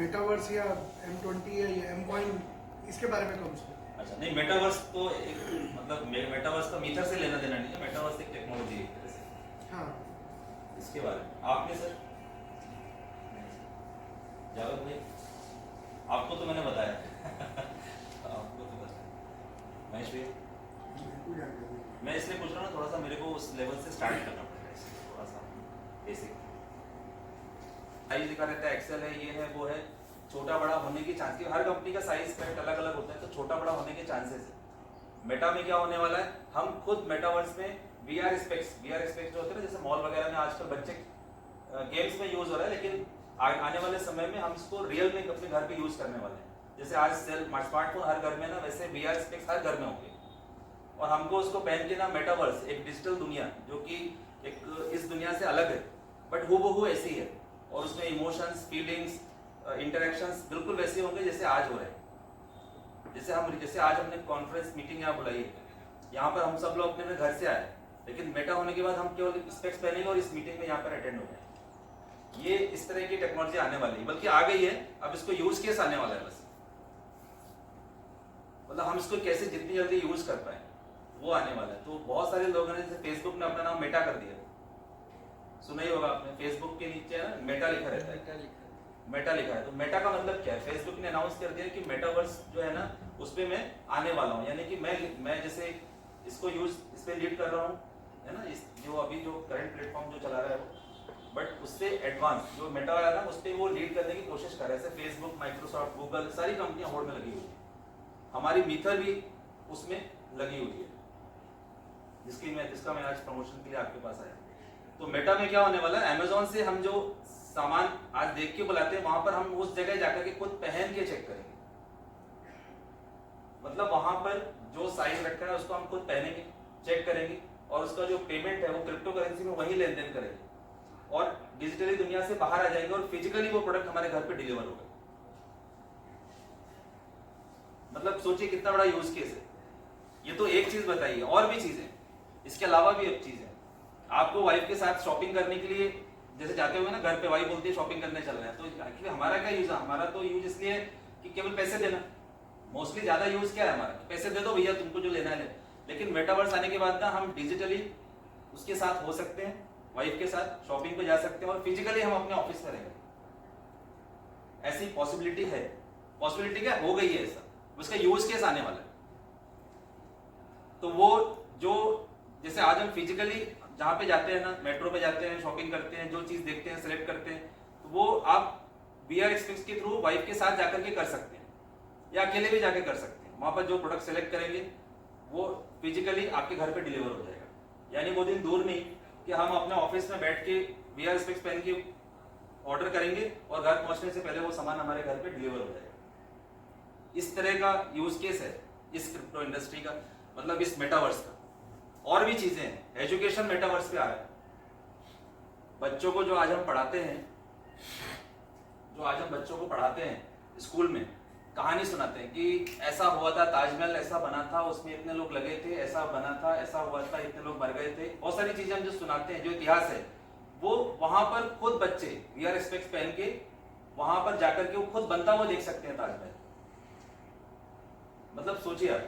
Metaverse या M20 या ये M कॉइन, इसके बारे में कौन सा? अच्छा, नहीं, मेटावर्स तो एक मतलब मेटावर्स का मीटर से लेना देना नहीं है। मेटावर्स एक टेक्नोलॉजी है एक तरह से। हाँ, इसके बारे में आपने सर जावेद भाई, आपको तो मैंने बताया आपको तो बताया। महेश भैया, मैं इसलिए पूछ रहा हूँ ना, थोड़ा सा मेरे को उस लेवल से स्टार्ट करना पड़ेगा, इसलिए थोड़ा सा बेसिक साइज लिखा रहता है, एक्सेल है, ये है, वो है। छोटा बड़ा होने की चांस की, हर कंपनी का साइज पैक्ट अलग अलग होता है, तो छोटा बड़ा होने के चांसेस है। मेटा में क्या होने वाला है, हम खुद मेटावर्स में वीआर स्पेक्स जो होते हैं ना, जैसे मॉल वगैरह में आजकल बच्चे गेम्स में यूज हो रहा है, लेकिन आने वाले समय में हम इसको रियल में अपने घर पे यूज करने वाले हैं। जैसे आज स्मार्टफोन हर घर में ना, वैसे वीआर स्पेक्स हर घर में होंगे, और हमको उसको पहन के ना मेटावर्स, एक डिजिटल दुनिया जो कि एक इस दुनिया से अलग है बट हूबहू ऐसी है, और उसमें इमोशंस, फीलिंग्स, इंटरेक्शंस बिल्कुल वैसे होंगे जैसे आज हो रहे हैं। जैसे आज हमने कॉन्फ्रेंस मीटिंग यहाँ बुलाई है, यहाँ पर हम सब लोग अपने घर से आए, लेकिन मेटा होने के बाद हम केवल स्पेक्स पहनेंगे और इस मीटिंग में यहाँ पर अटेंड हो गए। ये इस तरह की टेक्नोलॉजी आने वाली है, बल्कि आ गई है, अब इसको यूज केस आने वाला है। बस मतलब हम इसको कैसे जितनी जल्दी यूज कर पाए वो आने वाला है। तो बहुत सारे लोगों ने, जैसे फेसबुक ने अपना नाम मेटा कर दिया, सुना ही होगा आपने, फेसबुक के नीचे है ना मेटा लिखा रहता है, मेटा लिखा है। तो मेटा का मतलब क्या है, फेसबुक ने अनाउंस कर दिया कि मेटावर्स जो है ना, उस पे मैं आने वाला हूँ, यानी कि मैं जैसे इसको इस पे लीड कर रहा हूँ, है ना, इस जो अभी जो करंट प्लेटफॉर्म जो चला रहा है वो, बट उससे एडवांस जो मेटा वाला ना, उस पे वो लीड करने की कोशिश कर रहा है। जैसे फेसबुक, माइक्रोसॉफ्ट, गूगल, सारी कंपनियां होड़ में लगी हुई है, हमारी मीथर भी उसमें लगी हुई है, जिसका मैं आज प्रमोशन के लिए आपके पास आया। तो मेटा में क्या होने वाला है, अमेजोन से हम जो सामान आज देख के बुलाते हैं, वहां पर हम उस जगह जाकर के खुद पहन के चेक करेंगे। मतलब वहां पर जो साइज रखा है उसको हम खुद पहनेंगे, चेक करेंगे, और उसका जो पेमेंट है वो क्रिप्टो करेंसी में वही लेन देन करेंगे, और डिजिटली दुनिया से बाहर आ जाएंगे, और फिजिकली वो प्रोडक्ट हमारे घर पे डिलीवर होगा। मतलब सोचिए कितना बड़ा यूज केस है। ये तो एक चीज बताइए, और भी चीजें, इसके अलावा भी एक चीज है। आपको वाइफ के साथ शॉपिंग करने के लिए जैसे जाते हुए ना, घर पे वाइफ बोलती है शॉपिंग करने चल रहे हैं, तो एक्चुअली हमारा क्या यूज है, हमारा तो यूज इसलिए कि केवल पैसे देना, मोस्टली ज्यादा यूज क्या है हमारा, पैसे दे दो भैया, तुमको जो लेना है ले। लेकिन मेटावर्स आने के बाद ना, हम डिजिटली उसके साथ हो सकते हैं, वाइफ के साथ शॉपिंग पे जा सकते हैं, और फिजिकली हम अपने ऑफिस में रहेंगे। ऐसी पॉसिबिलिटी है, पॉसिबिलिटी क्या हो गई है, ऐसा उसका यूज केस आने वाला है। तो वो जो जैसे आज हम फिजिकली जहां पे जाते हैं ना, मेट्रो पे जाते हैं, शॉपिंग करते हैं, जो चीज देखते हैं, सिलेक्ट करते हैं, तो वो आप वीआर एक्सपीरियंस के थ्रू वाइफ के साथ जाकर के कर सकते हैं, या अकेले भी जाके कर सकते हैं। वहां पर जो प्रोडक्ट सेलेक्ट करेंगे वो फिजिकली आपके घर पे डिलीवर हो जाएगा। यानी वो दिन दूर नहीं कि हम अपने ऑफिस में बैठ के वीआर स्पेक्स पहन के ऑर्डर करेंगे और घर पहुंचने से पहले वो सामान हमारे घर पे डिलीवर हो जाएगा। इस तरह का यूज केस है इस क्रिप्टो इंडस्ट्री का, मतलब इस मेटावर्स का। और भी चीजें हैं, एजुकेशन मेटावर्स पे आ रहा है। बच्चों को जो आज हम पढ़ाते हैं, स्कूल में कहानी सुनाते हैं कि ऐसा हुआ था, ताजमहल ऐसा बना था, उसमें इतने लोग लगे थे, ऐसा बना था, ऐसा हुआ था, इतने लोग मर गए थे। बहुत सारी चीजें हम जो सुनाते हैं, जो इतिहास है, वो वहां पर खुद बच्चे वीआर स्पेक्स पहन के वहां पर जाकर के वो खुद बनता हुआ देख सकते हैं ताजमहल। मतलब सोचिए आप।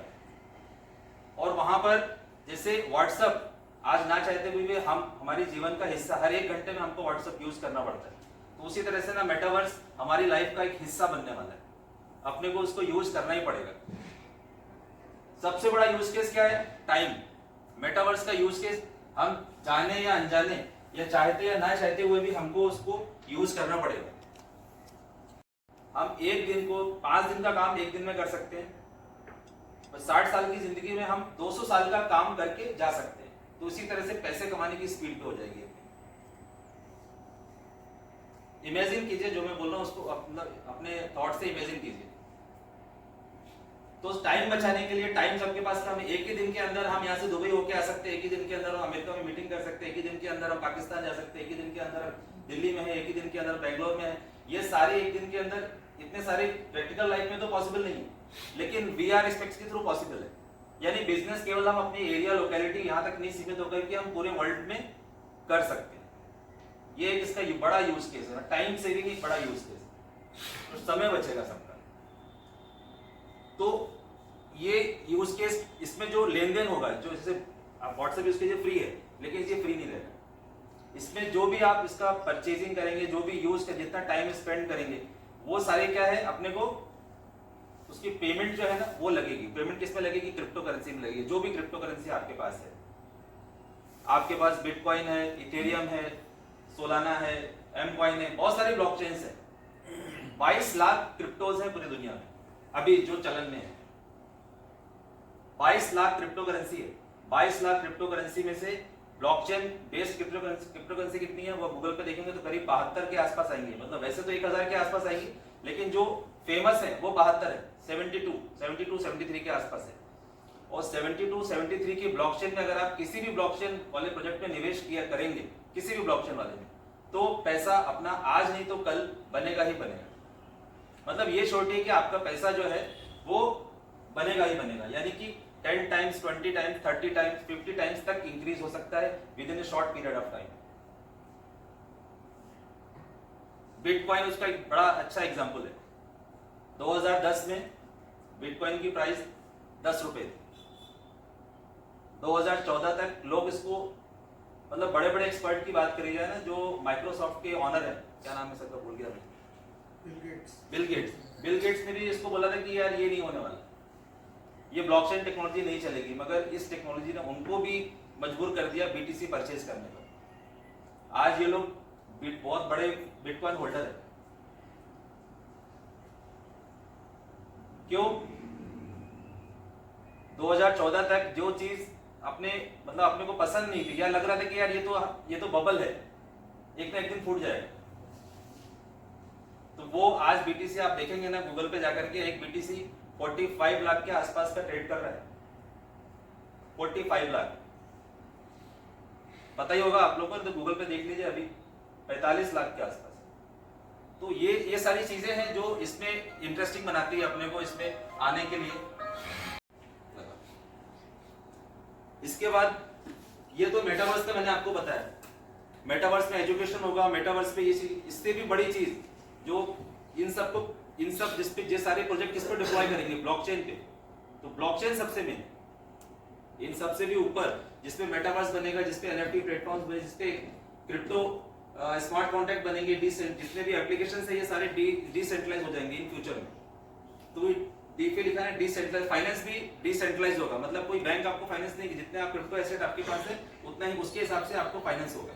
और वहां पर जैसे व्हाट्सएप आज ना चाहते हुए भी हम हमारी जीवन का हिस्सा, हर एक घंटे में हमको व्हाट्सएप यूज करना पड़ता है, तो उसी तरह से ना मेटावर्स हमारी लाइफ का एक हिस्सा बनने वाला है। अपने को उसको यूज करना ही पड़ेगा। सबसे बड़ा यूज केस क्या है? टाइम। मेटावर्स का यूज केस हम जाने या अनजाने, या चाहते या ना चाहते हुए भी हमको उसको यूज करना पड़ेगा। हम एक दिन को 5 दिन का काम एक दिन में कर सकते हैं, 60 साल की जिंदगी में हम 200 साल का काम करके जा सकते हैं। तो उसी तरह से पैसे कमाने की स्पीड पे हो जाएगी। इमेजिन कीजिए, जो मैं बोल रहा हूं उसको अपने थॉट से इमेजिन कीजिए तो टाइम बचाने के लिए, टाइम सबके पास कम है, एक ही दिन के अंदर हम यहाँ से दुबई होके आ सकते हैं, एक ही दिन के अंदर हम अमेरिका में मीटिंग कर सकते हैं, एक ही दिन के अंदर हम पाकिस्तान जा सकते हैं, एक ही दिन के अंदर हम दिल्ली में है, एक ही दिन के अंदर बेंगलोर में है। ये सारे एक दिन के अंदर इतने सारे प्रैक्टिकल लाइफ में तो पॉसिबल नहीं है, लेकिन VR एस्पेक्ट्स के थ्रू पॉसिबल है। यानी बिजनेस केवल हम अपनी एरिया, लोकेलिटी यहाँ तक नहीं सीमित होकर कि हम पूरे वर्ल्ड में कर सकते हैं। ये इसका बड़ा यूज केस है, टाइम सेविंग एक बड़ा यूज केस है, तो समय बचेगा सबका। तो ये यूज केस, इसमें जो लेन देन होगा, जो जैसे आप व्हाट्सएप यूज कीजिए फ्री है, लेकिन ये फ्री नहीं रहेगा। इसमें जो भी आप इसका परचेजिंग करेंगे, जो भी यूज कर, जितना टाइम स्पेंड करेंगे, वो सारे क्या है, अपने को उसकी पेमेंट जो है ना वो लगेगी। पेमेंट किस में लगेगी? क्रिप्टो करेंसी में लगेगी। जो भी क्रिप्टो करेंसी आपके पास है, आपके पास बिटकॉइन है, इथेरियम है, सोलाना है, एम कॉइन है, बहुत सारी ब्लॉकचेन्स है। 22 लाख क्रिप्टोज है पूरी दुनिया में अभी जो चलन में है। 22 लाख क्रिप्टो करेंसी है। 22 लाख क्रिप्टो करेंसी में से ब्लॉकचेन बेस्ड क्रिप्टो करेंसी कितनी है, वो गूगल पे देखेंगे तो करीब 72 के आसपास आएंगे। मतलब वैसे तो 1000 के आसपास आएंगी, लेकिन जो फेमस है वो 72 है, 73 के आसपास है। और 73 की ब्लॉकचेन में अगर आप किसी भी ब्लॉकचेन वाले प्रोजेक्ट में निवेश किया करेंगे, किसी भी ब्लॉकचेन वाले में, तो पैसा अपना आज नहीं तो कल बनेगा ही बनेगा। मतलब ये छोड़िए कि आपका पैसा जो है वो बनेगा ही बनेगा, यानी कि 10 टाइम्स, 20 टाइम्स, 30 टाइम्स, 50 टाइम्स तक इंक्रीज हो सकता है with in A short period of time. Bitcoin उसका एक बड़ा अच्छा एग्जांपल है। 2010 में बिटकॉइन की प्राइस 10 रुपए थी। 2014 तक लोग इसको, मतलब बड़े बड़े एक्सपर्ट की बात करी जाए ना, जो माइक्रोसॉफ्ट के ऑनर है, क्या नाम है सबका भूल गया मैं, बिल गेट्स ने भी इसको बोला था कि यार ये नहीं होने वाला, ये ब्लॉकचेन टेक्नोलॉजी नहीं चलेगी, मगर इस टेक्नोलॉजी ने उनको भी मजबूर कर दिया BTC परचेज करने पर। आज ये लोग बहुत बड़े बिटकॉइन होल्डर है। क्यों? 2014 तक जो चीज अपने को पसंद नहीं थी, या लग रहा था कि यार ये तो बबल है, एक ना एक दिन फूट जाएगा, तो वो आज BTC आप देखेंगे ना गूगल पे जाकर के, एक BTC 45 लाख के आसपास का ट्रेड कर रहा है। 45 लाख, पता ही होगा आप लोगों को, तो गूगल पे देख लीजिए, अभी 45 लाख के आसपास। तो ये सारी चीजें हैं जो इसमें इंटरेस्टिंग बनाती है अपने को इसमें आने के लिए। इसके बाद ये तो मेटावर्स का मैंने आपको बताया, मेटावर्स में एजुकेशन होगा, मेटावर्स पे इससे भी बड़ी चीज जो इन सब जिस सारे प्रोजेक्ट किस पर डिप्लॉय करेंगे, ब्लॉकचेन पे। तो ब्लॉकचेन सबसे मेन, इन सबसे भी ऊपर जिसपे मेटावर्स बनेगा, जिसपे NFT प्लेटफॉर्म्स बने, जिसपे क्रिप्टो स्मार्ट कॉन्ट्रैक्ट बनेंगे, जितने भी एप्लीकेशंस है ये सारे डिसेंट्रलाइज हो जाएंगे इन फ्यूचर में। तो डी पे लिखा है डिसेंट्रलाइज, फाइनेंस भी डिसेंट्रलाइज होगा, मतलब कोई बैंक आपको फाइनेंस नहीं, जितने आप क्रिप्टो एसेट आपके पास है उतना ही उसके हिसाब से आपको फाइनेंस होगा।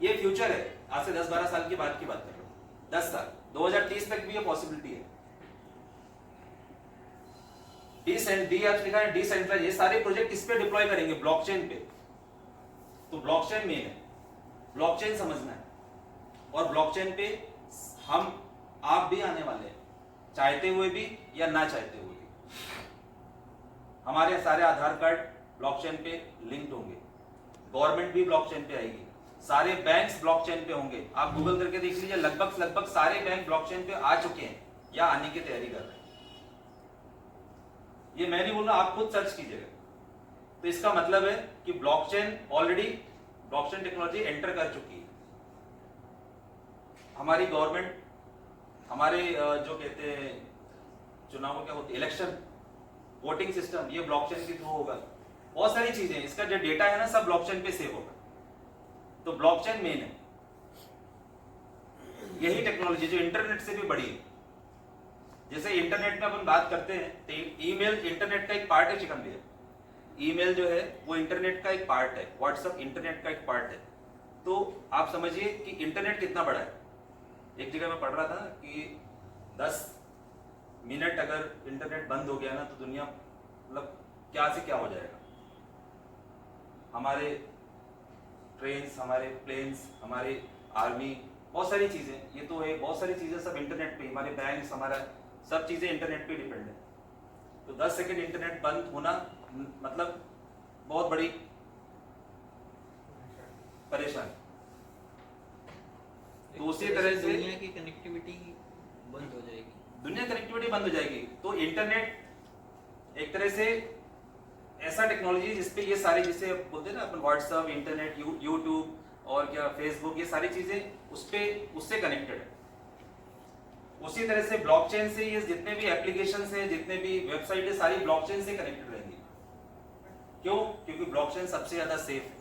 ये फ्यूचर है, आज से 10-12 साल की बात कर रहा हूं, 10 साल, 2030 तक भी ये पॉसिबिलिटी है। लिखा है डिसेंट्रलाइज, ये सारे प्रोजेक्ट किस पे डिप्लॉय करेंगे? ब्लॉकचेन पे। तो ब्लॉकचेन मेन है, ब्लॉकचेन समझना है, और ब्लॉकचेन पे आप भी आने वाले हैं, चाहते हुए भी या ना चाहते हुए भी। हमारे सारे आधार कार्ड ब्लॉकचेन पे लिंक्ड होंगे, गवर्नमेंट भी ब्लॉकचेन पे आएगी, सारे बैंक्स ब्लॉकचेन पे होंगे। आप गूगल करके देख लीजिए, लगभग सारे बैंक ब्लॉकचेन पे आ चुके हैं या आने की तैयारी कर रहे हैं। ये मैं नहीं बोल रहा, आप खुद सर्च कीजिएगा। तो इसका मतलब है कि blockchain already, blockchain technology enter कर चुकी है। हमारी गवर्नमेंट, हमारे जो कहते हैं चुनाव क्या होती है, इलेक्शन वोटिंग सिस्टम, ये ब्लॉकचेन के थ्रू होगा। बहुत सारी चीजें, इसका जो डेटा है ना सब ब्लॉकचेन पे सेव होगा। तो ब्लॉकचेन मेन है, यही टेक्नोलॉजी जो इंटरनेट से भी बड़ी है। जैसे इंटरनेट में अपन बात करते हैं तो ईमेल इंटरनेट का एक पार्ट है, चिकन भैया। ईमेल जो है वो इंटरनेट का एक पार्ट है, व्हाट्सएप इंटरनेट का एक पार्ट है। तो आप समझिए कि इंटरनेट कितना बड़ा है। एक जगह मैं पढ़ रहा था कि 10 मिनट अगर इंटरनेट बंद हो गया ना तो दुनिया मतलब क्या से क्या हो जाएगा। हमारे ट्रेन्स, हमारे प्लेन्स, हमारे आर्मी, बहुत सारी चीजें, ये तो है, बहुत सारी चीजें सब इंटरनेट पे, हमारे बैंक्स, हमारा सब चीजें इंटरनेट पे डिपेंड है। तो 10 सेकंड इंटरनेट बंद होना मतलब बहुत बड़ी परेशानी। तो उसी तरह से दुनिया की कनेक्टिविटी बंद हो जाएगी, दुनिया कनेक्टिविटी बंद हो जाएगी। तो इंटरनेट एक तरह से ऐसा टेक्नोलॉजी जिसपे ये सारी, जिसे बोलते हैं ना अपन व्हाट्सएप, इंटरनेट, यूट्यूब और क्या फेसबुक, ये सारी चीजें उससे कनेक्टेड है। उसी तरह से ब्लॉकचेन से ये जितने भी एप्लीकेशंस हैं, जितने भी वेबसाइट है, सारी ब्लॉकचेन से कनेक्टेड रहेंगी। क्यों? क्योंकि ब्लॉकचेन सबसे ज्यादा सेफ है,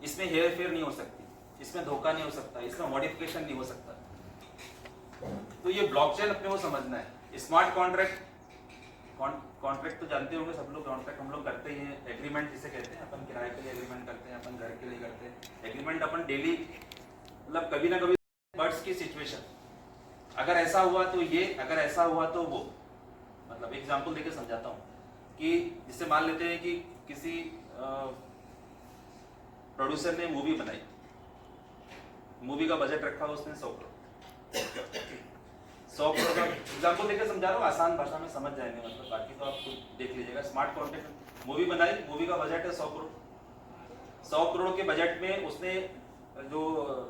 इसमें हेयर फेयर नहीं हो सकती, इसमें धोखा नहीं हो सकता, इसमें मॉडिफिकेशन नहीं हो सकता। तो ये ब्लॉकचेन अपने को समझना है। स्मार्ट कॉन्ट्रैक्ट तो जानते होंगे सब लोग, कॉन्ट्रैक्ट हम लोग करते ही हैं। एग्रीमेंट जिसे कहते हैं, अपन किराए के लिए एग्रीमेंट करते हैं, अपन घर के लिए करते हैं एग्रीमेंट। अपन डेली मतलब कभी ना कभी बर्ड्स की सिचुएशन, अगर ऐसा हुआ तो ये, अगर ऐसा हुआ तो वो, मतलब एग्जांपल देके समझाता हूँ कि जिससे मान लेते हैं कि किसी प्रोड्यूसर ने मूवी बनाई, मूवी का बजट रखा उसने 100 करोड़। 100 करोड़ का एग्जांपल देकर समझा रहा हूँ, आसान भाषा में समझ जाएंगे, मतलब बाकी तो आप खुद देख लीजिएगा। स्मार्ट कॉन्ट्रैक्ट मूवी बनाई, मूवी का बजट है 100 करोड़। 100 करोड़ के बजट में उसने जो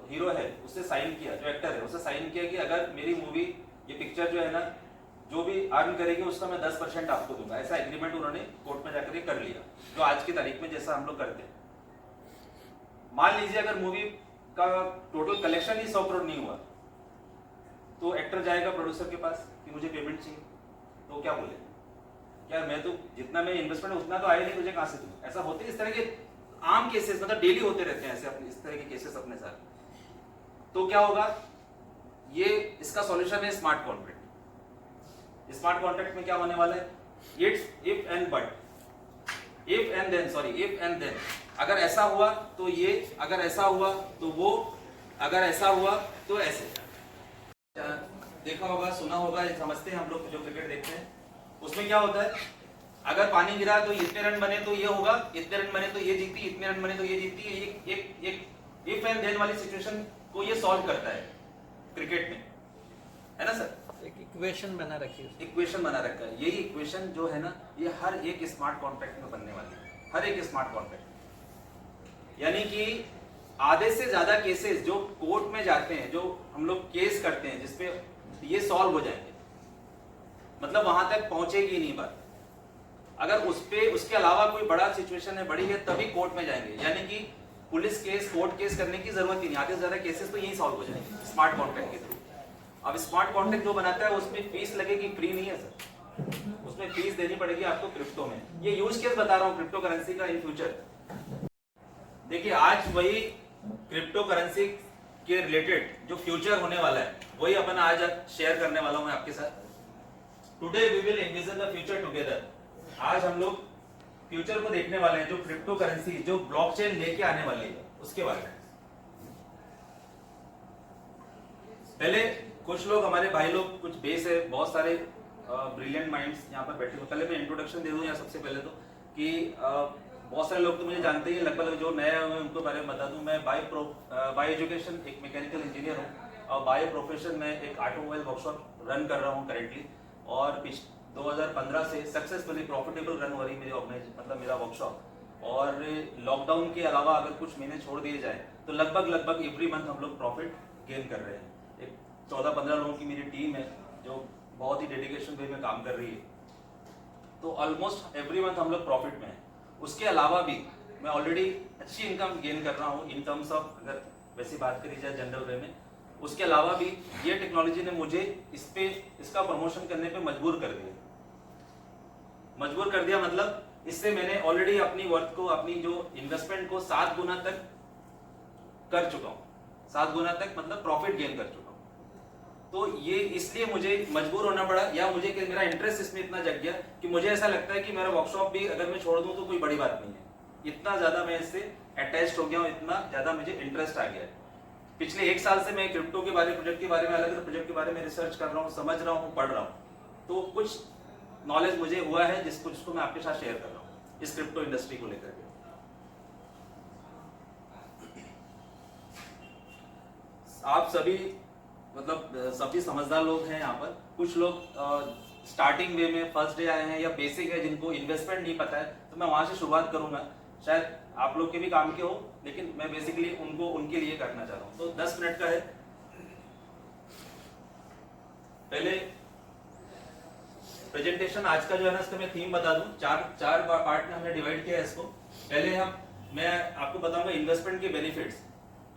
हीरो है उससे साइन किया, जो एक्टर है उससे साइन किया कि अगर मेरी मूवी, ये पिक्चर जो है ना, जो भी अर्न करेगी उसका मैं 10% आपको दूंगा। ऐसा एग्रीमेंट उन्होंने कोर्ट में जाकर कर लिया, जो आज की तारीख में जैसा हम लोग करते हैं। मान लीजिए अगर मूवी का टोटल कलेक्शन ही 100 करोड़ नहीं हुआ, तो एक्टर जाएगा प्रोड्यूसर के पास कि मुझे पेमेंट चाहिए, तो क्या बोले, यार मैं तो जितना मैं इन्वेस्टमेंट उतना तो आया नहीं, तुझे कहां से दूं। ऐसा होते इस तरह के आम केसेस, मतलब डेली होते रहते हैं ऐसे अपने, इस तरह के केसेस अपने साथ। तो क्या होगा, ये इसका सॉल्यूशन है स्मार्ट कॉन्ट्रैक्ट। स्मार्ट कॉन्ट्रैक्ट में क्या होने वाला है, it's if and but, if and then, sorry if and then, अगर ऐसा हुआ तो ये, अगर ऐसा हुआ तो वो, अगर ऐसा हुआ तो ऐसे। देखा होगा, सुना होगा, समझते हैं हम लोग जो क्रिकेट देखते हैं, उसमें क्या होता है, अगर पानी गिरा तो इतने रन बने तो ये होगा, इतने रन बने तो ये जीती, इतने रन बने तो ये जीती। एक इफ एंड देन वाली सिचुएशन को ये सॉल्व करता है क्रिकेट में, है ना सर। एक इक्वेशन बना रखी है, इक्वेशन बना रखा है। यही इक्वेशन जो है ना, ये हर एक स्मार्ट कॉन्ट्रैक्ट में बनने वाली है, हर एक स्मार्ट कॉन्ट्रैक्ट। यानी कि आधे से ज्यादा केसेस जो कोर्ट में जाते हैं, जो हम लोग केस करते हैं जिसपे ये सॉल्व हो जाएंगे, मतलब वहां तक पहुंचेगी नहीं बात। अगर उस पे उसके अलावा कोई बड़ा सिचुएशन है, बड़ी है, तभी कोर्ट में जाएंगे। यानी कि पुलिस केस, कोर्ट केस करने की जरूरत ही नहीं, आधे से ज्यादा केसेस तो यही सॉल्व हो जाएंगे स्मार्ट कॉन्ट्रैक्ट के थ्रू। अब स्मार्ट कॉन्ट्रैक्ट जो बनाता है उसमें फीस लगेगी, फ्री नहीं है सर, उसमें फीस देनी पड़ेगी आपको क्रिप्टो में। ये यूज केस बता रहा हूँ क्रिप्टो करेंसी का इन फ्यूचर। देखिए आज वही क्रिप्टो करेंसी के रिलेटेड जो फ्यूचर होने वाला है, वही अपन आज शेयर करने वाला हूं मैं आपके साथ। Today we will envision the future together. आज हम लोग फ्यूचर को देखने वाले हैं, जो क्रिप्टो करेंसी, जो ब्लॉकचेन लेके आने वाली है, उसके बारे में। पहले कुछ लोग, हमारे भाई लोग, कुछ बेस है, बहुत सारे ब्रिलियंट माइंड्स यहाँ पर बैठे हुए। पहले मैं इंट्रोडक्शन दे दूं यहाँ सबसे पहले तो, कि बहुत सारे लोग तो मुझे जानते ही, लगभग जो नए हुए उनको बारे में बता दूं। मैं बाय एजुकेशन एक मैकेनिकल इंजीनियर हूँ, और बाय प्रोफेशन में एक ऑटोमोबाइल वर्कशॉप रन कर रहा हूँ करेंटली। और 2015 से सक्सेसफुली प्रॉफिटेबल रन हो रही मेरी ऑर्गेनाइजेशन, मतलब मेरा वर्कशॉप। और लॉकडाउन के अलावा अगर कुछ महीने छोड़ दिए जाए तो लगभग एवरी मंथ हम लोग प्रॉफिट गेन कर रहे हैं। एक 14-15 लोगों की मेरी टीम है जो बहुत ही डेडिकेशन वे में काम कर रही है, तो ऑलमोस्ट एवरी मंथ हम लोग प्रॉफिट में है। उसके अलावा भी मैं ऑलरेडी अच्छी इनकम गेन कर रहा हूँ इन टर्म्स ऑफ, अगर वैसी बात करी जाए जनरल वे में। उसके अलावा भी ये टेक्नोलॉजी ने मुझे इसका प्रमोशन करने पे मजबूर कर दिया। मतलब इससे मैंने ऑलरेडी अपनी वर्थ को, अपनी जो इन्वेस्टमेंट को 7 गुना तक कर चुका हूँ। 7 गुना तक मतलब प्रॉफिट गेन कर चुका हूँ। तो ये इसलिए मुझे मजबूर होना पड़ा, या मुझे कि मेरा इंटरेस्ट इसमें इतना जग गया कि मुझे ऐसा लगता है कि मेरा वर्कशॉप भी अगर मैं छोड़ दूं तो कोई बड़ी बात नहीं है। इतना ज्यादा मैं इससे अटैच्ड हो गया हूँ, इतना ज्यादा मुझे इंटरेस्ट आ गया है। पिछले 1 साल से मैं क्रिप्टो के बारे, प्रोजेक्ट के बारे में, अलग अलग प्रोजेक्ट के बारे में रिसर्च कर रहा हूँ, समझ रहा हूँ, पढ़ रहा हूँ। तो कुछ नॉलेज मुझे हुआ है जिसको मैं आपके साथ शेयर कर रहा हूँ इस क्रिप्टो इंडस्ट्री को लेकर के। आप सभी मतलब सभी समझदार लोग हैं यहाँ पर। कुछ लोग स्टार्टिंग वे में फर्स्ट डे आए हैं या बेसिक है जिनको इन्वेस्टमेंट नहीं पता है, तो मैं वहां से शुरुआत करूंगा। शायद आप लोग के भी काम के हो, लेकिन मैं बेसिकली उनको उनके लिए करना चाह रहा हूँ। तो 10 मिनट का है। पहले प्रेजेंटेशन आज का जो है ना, इसका मैं थीम बता दूं। चार पार्ट में हमने डिवाइड किया है इसको। पहले मैं आपको बताऊंगा इन्वेस्टमेंट के बेनिफिट्स,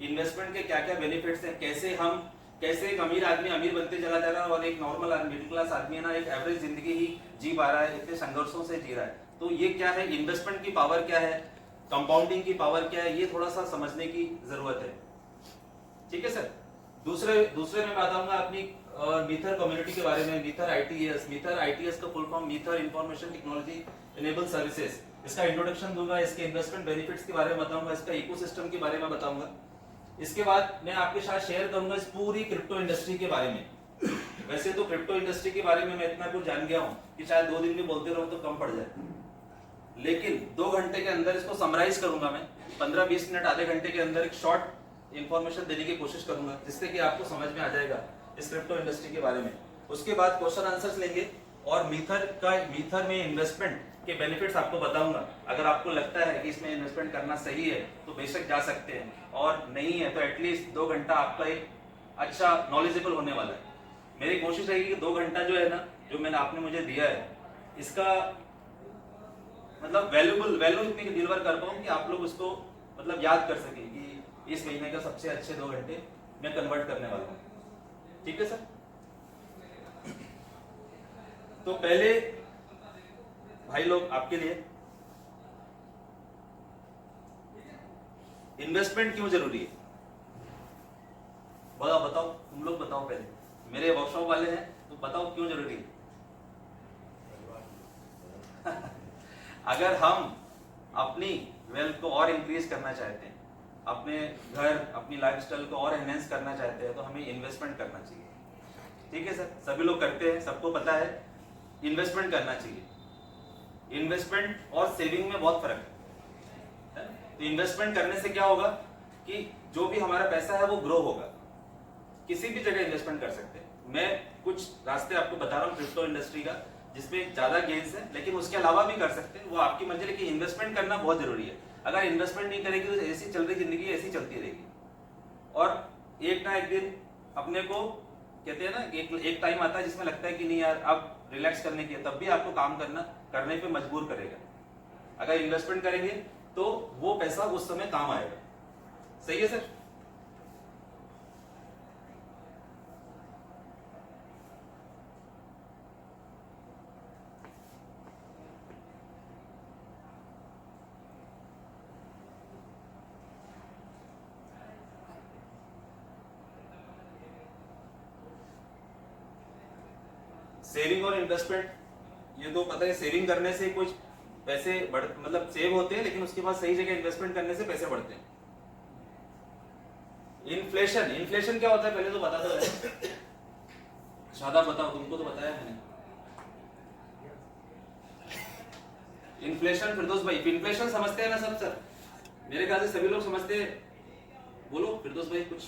इन्वेस्टमेंट के क्या क्या बेनिफिट्स हैं, कैसे एक अमीर आदमी अमीर बनते चला जा रहा है और एक नॉर्मल मिडिल क्लास आदमी है ना एक एवरेज जिंदगी ही जी पा रहा है, इतने संघर्षों से जी रहा है। तो ये क्या है, इन्वेस्टमेंट की पावर क्या है, कंपाउंडिंग की पावर क्या है, ये थोड़ा सा समझने की जरूरत है। ठीक है सर। दूसरे मैं बताऊंगा अपनी मीथर कम्युनिटी के बारे में। मीथर आईटीएस का फुल फॉर्म मीथर इंफॉर्मेशन टेक्नोलॉजी इनेबल सर्विसेज। इसका इंट्रोडक्शन दूंगा, इसके इन्वेस्टमेंट बेनिफिट्स के बारे में बताऊंगा, इसका इकोसिस्टम के बारे में बताऊंगा। इसके बाद मैं आपके साथ शेयर करूंगा इस पूरी क्रिप्टो इंडस्ट्री के बारे में। वैसे तो क्रिप्टो इंडस्ट्री के बारे में मैं इतना कुछ जान गया हूं कि शायद 2 दिन भी बोलते रहो तो कम पड़ जाए, लेकिन 2 घंटे के अंदर इसको समराइज करूंगा मैं। 15-20 मिनट आधे घंटे के अंदर एक शॉर्ट इंफॉर्मेशन देने की कोशिश करूंगा, जिससे कि आपको समझ में आ जाएगा इस क्रिप्टो इंडस्ट्री के बारे में। उसके बाद क्वेश्चन आंसर्स लेंगे और मीथर में इन्वेस्टमेंट के बेनिफिट्स आपको बताऊंगा। अगर आपको लगता है कि इसमें इन्वेस्टमेंट करना सही है तो बेशक जा सकते हैं, और नहीं है तो एटलीस्ट 2 घंटा आपका एक अच्छा नॉलेजेबल होने वाला है। मेरी कोशिश रहेगी कि 2 घंटा जो है ना, जो आपने मुझे दिया है, इसका मतलब वैल्यू इतनी डिलीवर कर पाऊं कि आप लोग उसको मतलब याद कर सके कि इस महीने का सबसे अच्छे 2 घंटे मैं कन्वर्ट करने वाला हूं। ठीक है सर। तो पहले भाई लोग आपके लिए इन्वेस्टमेंट क्यों जरूरी है, बताओ तुम लोग बताओ। पहले मेरे वर्कशॉप वाले हैं तो बताओ क्यों जरूरी है। अगर हम अपनी वेल्थ को और इंक्रीज करना चाहते हैं, अपने घर अपनी लाइफस्टाइल को और एनहेंस करना चाहते हैं, तो हमें इन्वेस्टमेंट करना चाहिए। ठीक है सर। सभी लोग करते हैं, सबको पता है इन्वेस्टमेंट करना चाहिए। इन्वेस्टमेंट और सेविंग में बहुत फर्क है। तो इन्वेस्टमेंट करने से क्या होगा कि जो भी हमारा पैसा है वो ग्रो होगा। किसी भी जगह इन्वेस्टमेंट कर सकते हैं। मैं कुछ रास्ते आपको बता रहा हूँ क्रिप्टो इंडस्ट्री का, जिसमें ज्यादा गेन्स है, लेकिन उसके अलावा भी कर सकते हैं, वो आपकी मर्जी। लेकिन इन्वेस्टमेंट करना बहुत जरूरी है। अगर इन्वेस्टमेंट नहीं करेगी तो ऐसी चल रही जिंदगी ऐसी चलती रहेगी, और एक ना एक दिन अपने को कहते हैं ना, एक टाइम आता है जिसमें लगता है कि नहीं यार अब रिलैक्स करने की है, तब भी आपको काम करने पे मजबूर करेगा। अगर इन्वेस्टमेंट करेंगे तो वो पैसा उस समय काम आएगा। सही है सर। सेविंग और इन्वेस्टमेंट, ये तो पता है, सेविंग करने से कुछ पैसे मतलब सेव होते हैं, लेकिन उसके बाद सही जगह इन्वेस्टमेंट करने से पैसे बढ़ते हैं। इन्फ्लेशन क्या होता है पहले तो बता दो। शादा बताओ, तुमको तो बताया मैंने। इन्फ्लेशन, फिरदौस भाई इन्फ्लेशन समझते हैं ना सब सर? मेरे ख्याल से सभी लोग समझते हैं। बोलो फिरदौस भाई कुछ।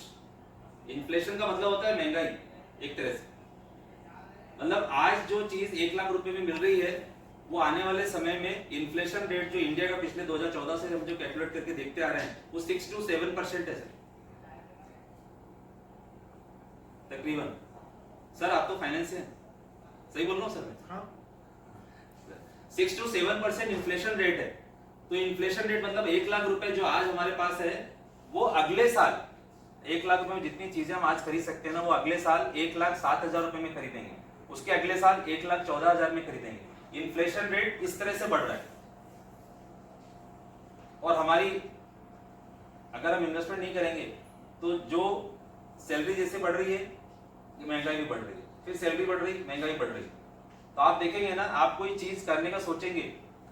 इन्फ्लेशन का मतलब होता है महंगाई एक तरह से। मतलब आज जो चीज 1 लाख रुपए में मिल रही है, वो आने वाले समय में इन्फ्लेशन रेट जो इंडिया का पिछले 2014 से हम जो कैलकुलेट करके देखते आ रहे हैं, वो 6 to 7% है सर, तकरीबन। सर आप तो फाइनेंस से हैं, सही बोल रहा हूँ सर मैं? हाँ। 6 to 7% इन्फ्लेशन रेट है। तो इन्फ्लेशन रेट मतलब 1 लाख रुपए जो आज हमारे पास है, वो अगले साल 1 लाख रुपए में जितनी चीजें हम आज खरीद सकते हैं ना, वो अगले साल 1,07,000 रुपए में खरीदेंगे, उसके अगले साल 1,14,000 में खरीदेंगे। इन्फ्लेशन रेट इस तरह से बढ़ रहा है। और हमारी अगर हम इन्वेस्टमेंट नहीं करेंगे तो जो सैलरी जैसे बढ़ रही है, महंगाई भी बढ़ रही है, फिर सैलरी बढ़ रही, महंगाई बढ़ रही। तो आप देखेंगे ना, आप कोई चीज करने का सोचेंगे,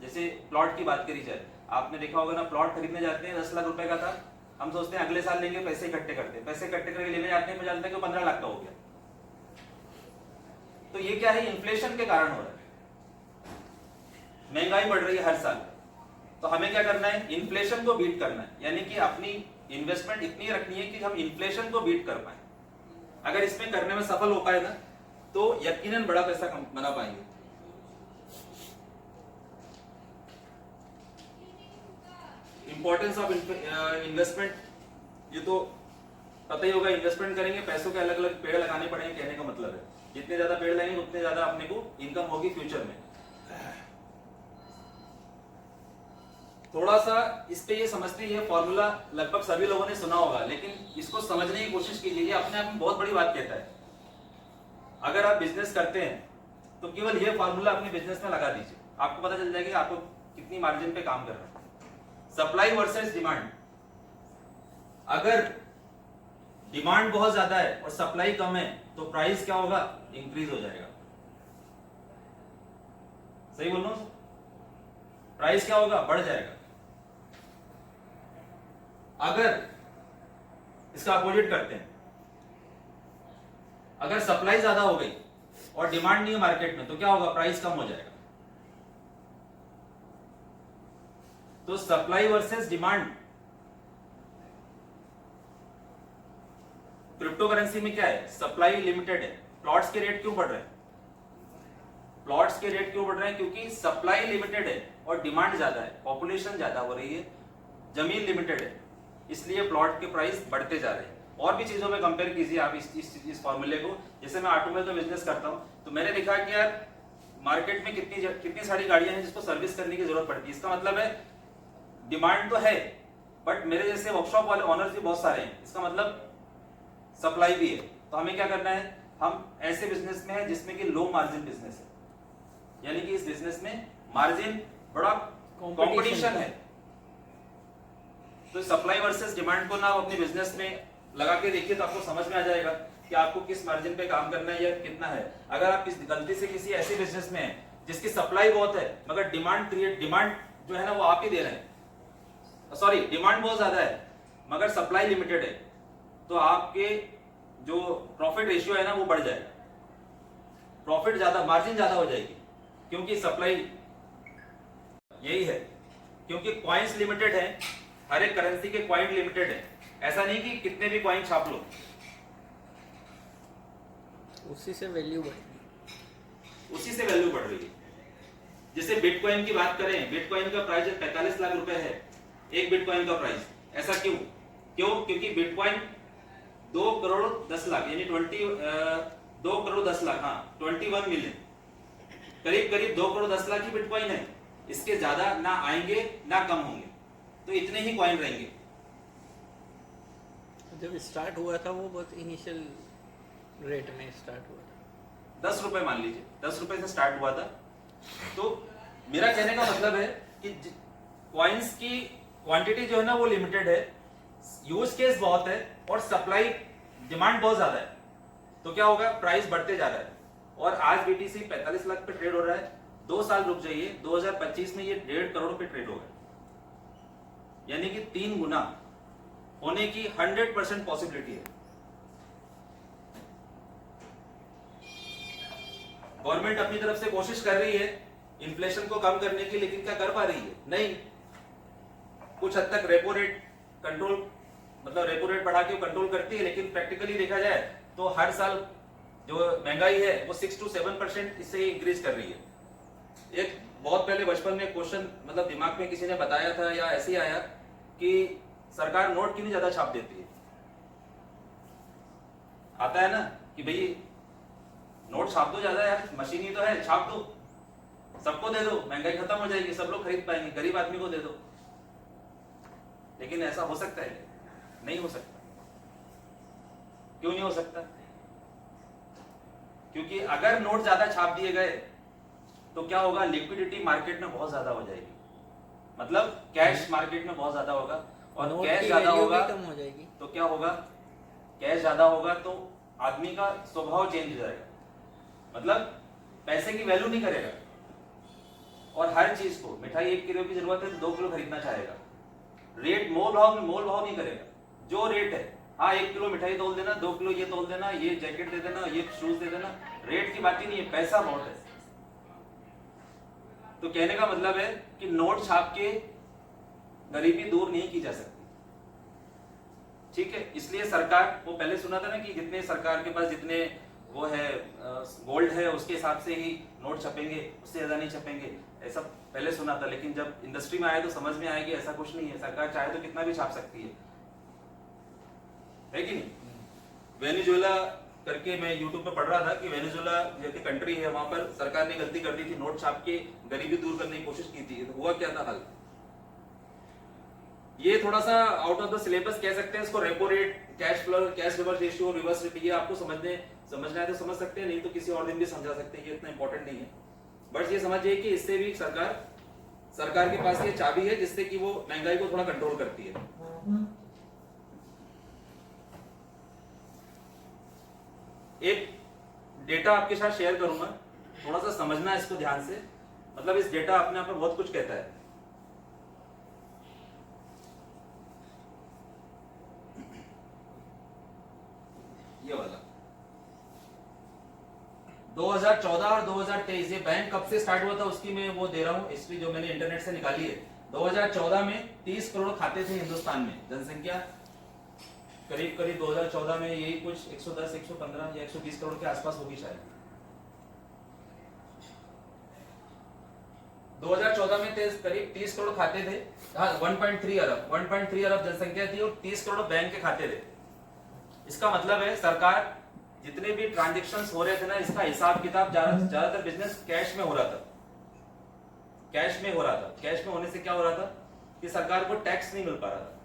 जैसे प्लॉट की बात करी जाए, आपने देखा होगा ना, प्लॉट खरीदने जाते हैं 10 लाख रुपए का था, हम सोचते हैं अगले साल लेंगे, पैसे इकट्ठे करके लेने जाते हैं, पता चलता है कि 15 लाख का हो गया। तो ये क्या है, इन्फ्लेशन के कारण हो रहा है। महंगाई बढ़ रही है हर साल। तो हमें क्या करना है, इन्फ्लेशन को बीट करना है, यानी कि अपनी इन्वेस्टमेंट इतनी रखनी है कि हम इन्फ्लेशन को बीट कर पाए। अगर इसमें करने में सफल हो पाए ना, तो यकीनन बड़ा पैसा बना पाएंगे। इंपॉर्टेंस ऑफ इन्वेस्टमेंट, ये तो पता ही होगा। इन्वेस्टमेंट करेंगे, पैसों के अलग अलग पेड़ लगाने पड़ेंगे, कहने का मतलब है जितने ज्यादा पेड़ लगाएंगे उतने ज्यादा अपने को इनकम होगी फ्यूचर में। थोड़ा सा इस पे ये समझते हैं, ये फॉर्मूला लगभग सभी लोगों ने सुना होगा, लेकिन इसको समझने की कोशिश कीजिए। ये अपने आप में बहुत बड़ी बात कहता है। अगर आप बिजनेस करते हैं तो केवल ये फॉर्मूला अपने बिजनेस में लगा दीजिए, आपको पता चल जाएगा कि आपको कितनी मार्जिन पे काम कर रहा है। सप्लाई वर्सेस डिमांड, अगर डिमांड बहुत ज्यादा है और सप्लाई कम है तो प्राइस क्या होगा, इंक्रीज हो जाएगा। सही बोल रहा हूं? प्राइस क्या होगा, बढ़ जाएगा। अगर इसका अपोजिट करते हैं, अगर सप्लाई ज्यादा हो गई और डिमांड नहीं है मार्केट में तो क्या होगा, प्राइस कम हो जाएगा। तो supply versus demand, crypto currency में क्या है, सप्लाई लिमिटेड है। प्लॉट्स के रेट क्यों बढ़ रहे हैं? प्लॉट्स के रेट क्यों बढ़ रहे हैं? क्योंकि सप्लाई लिमिटेड है और डिमांड ज्यादा है, पॉपुलेशन ज्यादा हो रही है, जमीन लिमिटेड है, इसलिए प्लॉट के प्राइस बढ़ते जा रहे हैं। और भी चीजों में कंपेयर कीजिए आप इस फॉर्मूले को। जैसे मैं ऑटोमोबाइल का बिजनेस करता हूं तो मैंने देखा कि यार मार्केट में कितनी सारी गाड़ियां हैं जिसको सर्विस करने की जरूरत पड़ती है। इसका मतलब है डिमांड तो है बट मेरे जैसे वर्कशॉप वाले ओनर्स भी बहुत सारे हैं, इसका मतलब सप्लाई भी है। तो हमें क्या करना है, हम ऐसे बिजनेस में है जिसमें कि लो मार्जिन बिजनेस है, यानी कि इस बिजनेस में मार्जिन बड़ा कंपटीशन है। तो सप्लाई वर्सेस डिमांड को ना अपने बिजनेस में लगा के देखिए तो आपको समझ में आ जाएगा कि आपको किस मार्जिन पे काम करना है या कितना है। अगर आप गलती से किसी ऐसे बिजनेस में है जिसकी सप्लाई बहुत है मगर डिमांड जो है ना वो आप ही दे रहे हैं, सॉरी डिमांड बहुत ज्यादा है मगर सप्लाई लिमिटेड है, तो आपके जो प्रॉफिट रेशियो है ना वो बढ़ जाएगा, प्रॉफिट ज्यादा, मार्जिन ज्यादा हो जाएगी। क्योंकि सप्लाई यही है, क्योंकि कॉइन्स लिमिटेड है, हर एक करेंसी के कॉइन लिमिटेड है। ऐसा नहीं कि कितने भी कॉइन छाप लो, उसी से वैल्यू बढ़ेगी, उसी से वैल्यू बढ़ रही है। जैसे बिटकॉइन की बात करें, बिटकॉइन का प्राइस 45 लाख रुपए है, एक बिटकॉइन का प्राइस। ऐसा क्यों? क्योंकि बिटकॉइन 2 करोड़ 10 लाख यानी 2 करोड़ 10 लाख, हाँ 21 मिलियन, करीब 2 करोड़ 10 लाख ही बिटकॉइन है। इसके ज्यादा ना आएंगे ना कम होंगे, तो इतने ही कॉइन रहेंगे। जब स्टार्ट हुआ था वो बहुत इनिशियल रेट में स्टार्ट हुआ था, 10 रुपए मान लीजिए, 10 रुपए से स्टार्ट हुआ था। तो मेरा कहने का मतलब है कि कॉइन्स की क्वांटिटी जो है ना वो लिमिटेड है, यूज केस बहुत है और सप्लाई डिमांड बहुत ज्यादा है, तो क्या होगा, प्राइस बढ़ते जा रहा है। और आज बीटीसी 45 लाख पे ट्रेड हो रहा है, 2 साल रुक जाइए, 2025 में ये 1.5 करोड़ पे ट्रेड होगा, यानी कि 3 गुना होने की 100% पॉसिबिलिटी है। गवर्नमेंट अपनी तरफ से कोशिश कर रही है इन्फ्लेशन को कम करने की, लेकिन क्या कर पा रही है? नहीं। कुछ हद तक रेपो रेट कंट्रोल, मतलब रेपो रेट बढ़ा के कंट्रोल करती है, लेकिन प्रैक्टिकली देखा जाए तो हर साल जो महंगाई है वो 6 to 7% इससे इंक्रीज कर रही है। एक बहुत पहले बचपन में क्वेश्चन मतलब दिमाग में किसी ने बताया था या ऐसे ही आया कि सरकार नोट क्यों नहीं ज्यादा छाप देती है? आता है ना कि भाई नोट छाप दो ज्यादा यार, मशीन ही तो है, छाप दो, सबको दे दो, महंगाई खत्म हो जाएगी, सब लोग खरीद पाएंगे, गरीब आदमी को दे दो। लेकिन ऐसा हो सकता है? नहीं हो सकता। क्यों नहीं हो सकता? क्योंकि अगर नोट ज्यादा छाप दिए गए तो क्या होगा, लिक्विडिटी मार्केट में बहुत ज्यादा हो जाएगी, मतलब कैश मार्केट में बहुत ज्यादा होगा, और कैश ज्यादा होगा कम हो जाएगी तो क्या होगा, कैश ज्यादा होगा तो आदमी का स्वभाव चेंज हो जाएगा, मतलब पैसे की वैल्यू नहीं करेगा। और हर चीज को, मिठाई 1 किलो की जरूरत है तो 2 किलो खरीदना चाहेगा, रेट मोल भाव नहीं करेगा, जो रेट है, हाँ 1 किलो मिठाई तोल देना, 2 किलो ये तोल देना, ये जैकेट दे देना, ये शूज दे देना, रेट की बात ही नहीं है, पैसा बहुत है। तो कहने का मतलब है कि नोट छाप के गरीबी दूर नहीं की जा सकती, ठीक है। इसलिए सरकार, वो पहले सुना था ना कि जितने सरकार के पास जितने वो है गोल्ड है, उसके हिसाब से ही नोट छपेंगे, उससे ज्यादा नहीं छपेंगे, ऐसा पहले सुना था। लेकिन जब इंडस्ट्री में आए तो समझ में आया कि ऐसा कुछ नहीं है। सरकार चाहे तो कितना भी छाप सकती है कि नहीं। वेनेजुएला करके मैं यूट्यूब पे पढ़ रहा था कि वेनेजुएला जो कि कंट्री है, वहां पर सरकार ने गलती कर दी थी, नोट छाप के गरीबी दूर करने की कोशिश की थी। तो हुआ क्या था हाल? ये थोड़ा सा आउट ऑफ द सिलेबस कह सकते हैं इसको। Repo rate, cash flow, cash reverse ratio, reverse rate, ये आपको समझना है तो समझ सकते हैं, नहीं तो किसी और दिन भी समझा सकते हैं, ये इतना इंपॉर्टेंट नहीं है। बट ये समझिए कि इससे भी सरकार के पास ये चाबी है जिससे कि वो महंगाई को थोड़ा कंट्रोल करती है। एक डेटा आपके साथ शेयर करूंगा, थोड़ा सा समझना इसको ध्यान से। मतलब इस डेटा अपने आप में बहुत कुछ कहता है। ये वाला 2014 और 2023 ये बैंक कब से स्टार्ट हुआ था उसकी मैं वो दे रहा हूं हिस्ट्री, जो मैंने इंटरनेट से निकाली है। 2014 में 30 करोड़ खाते थे हिंदुस्तान में, जनसंख्या करीब 2014 में यही कुछ 110, 115 या 120 करोड़ के आसपास होगी शायद। 2014 में करीब 30 करोड़ खाते थे। 1.3 अरब जनसंख्या थी और 30 करोड़ बैंक के खाते थे। इसका मतलब है सरकार जितने भी ट्रांजैक्शंस हो रहे थे ना, इसका हिसाब किताब ज्यादातर बिजनेस कैश में हो रहा था। कैश में होने से क्या हो रहा था कि सरकार को टैक्स नहीं मिल पा रहा था।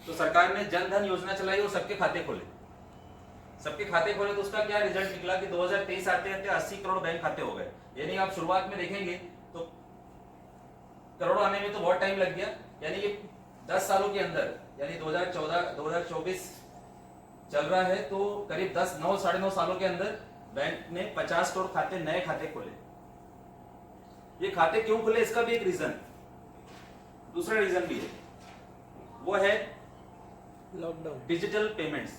तो सरकार ने जन धन योजना चलाई और सबके खाते खोले तो उसका क्या रिजल्ट निकला कि 2023 आते आते 80 करोड़ बैंक खाते हो गए। यानी आप शुरुआत में देखेंगे तो करोड़ आने में तो बहुत टाइम लग गया। यानी ये 10 सालों के अंदर, यानी 2024 चल रहा है, तो करीब 9.5 सालों के अंदर बैंक ने 50 करोड़ नए खाते खोले। ये खाते क्यों खुले, इसका भी एक रीजन, दूसरा रीजन भी है, वो है लॉकडाउन, डिजिटल पेमेंट्स।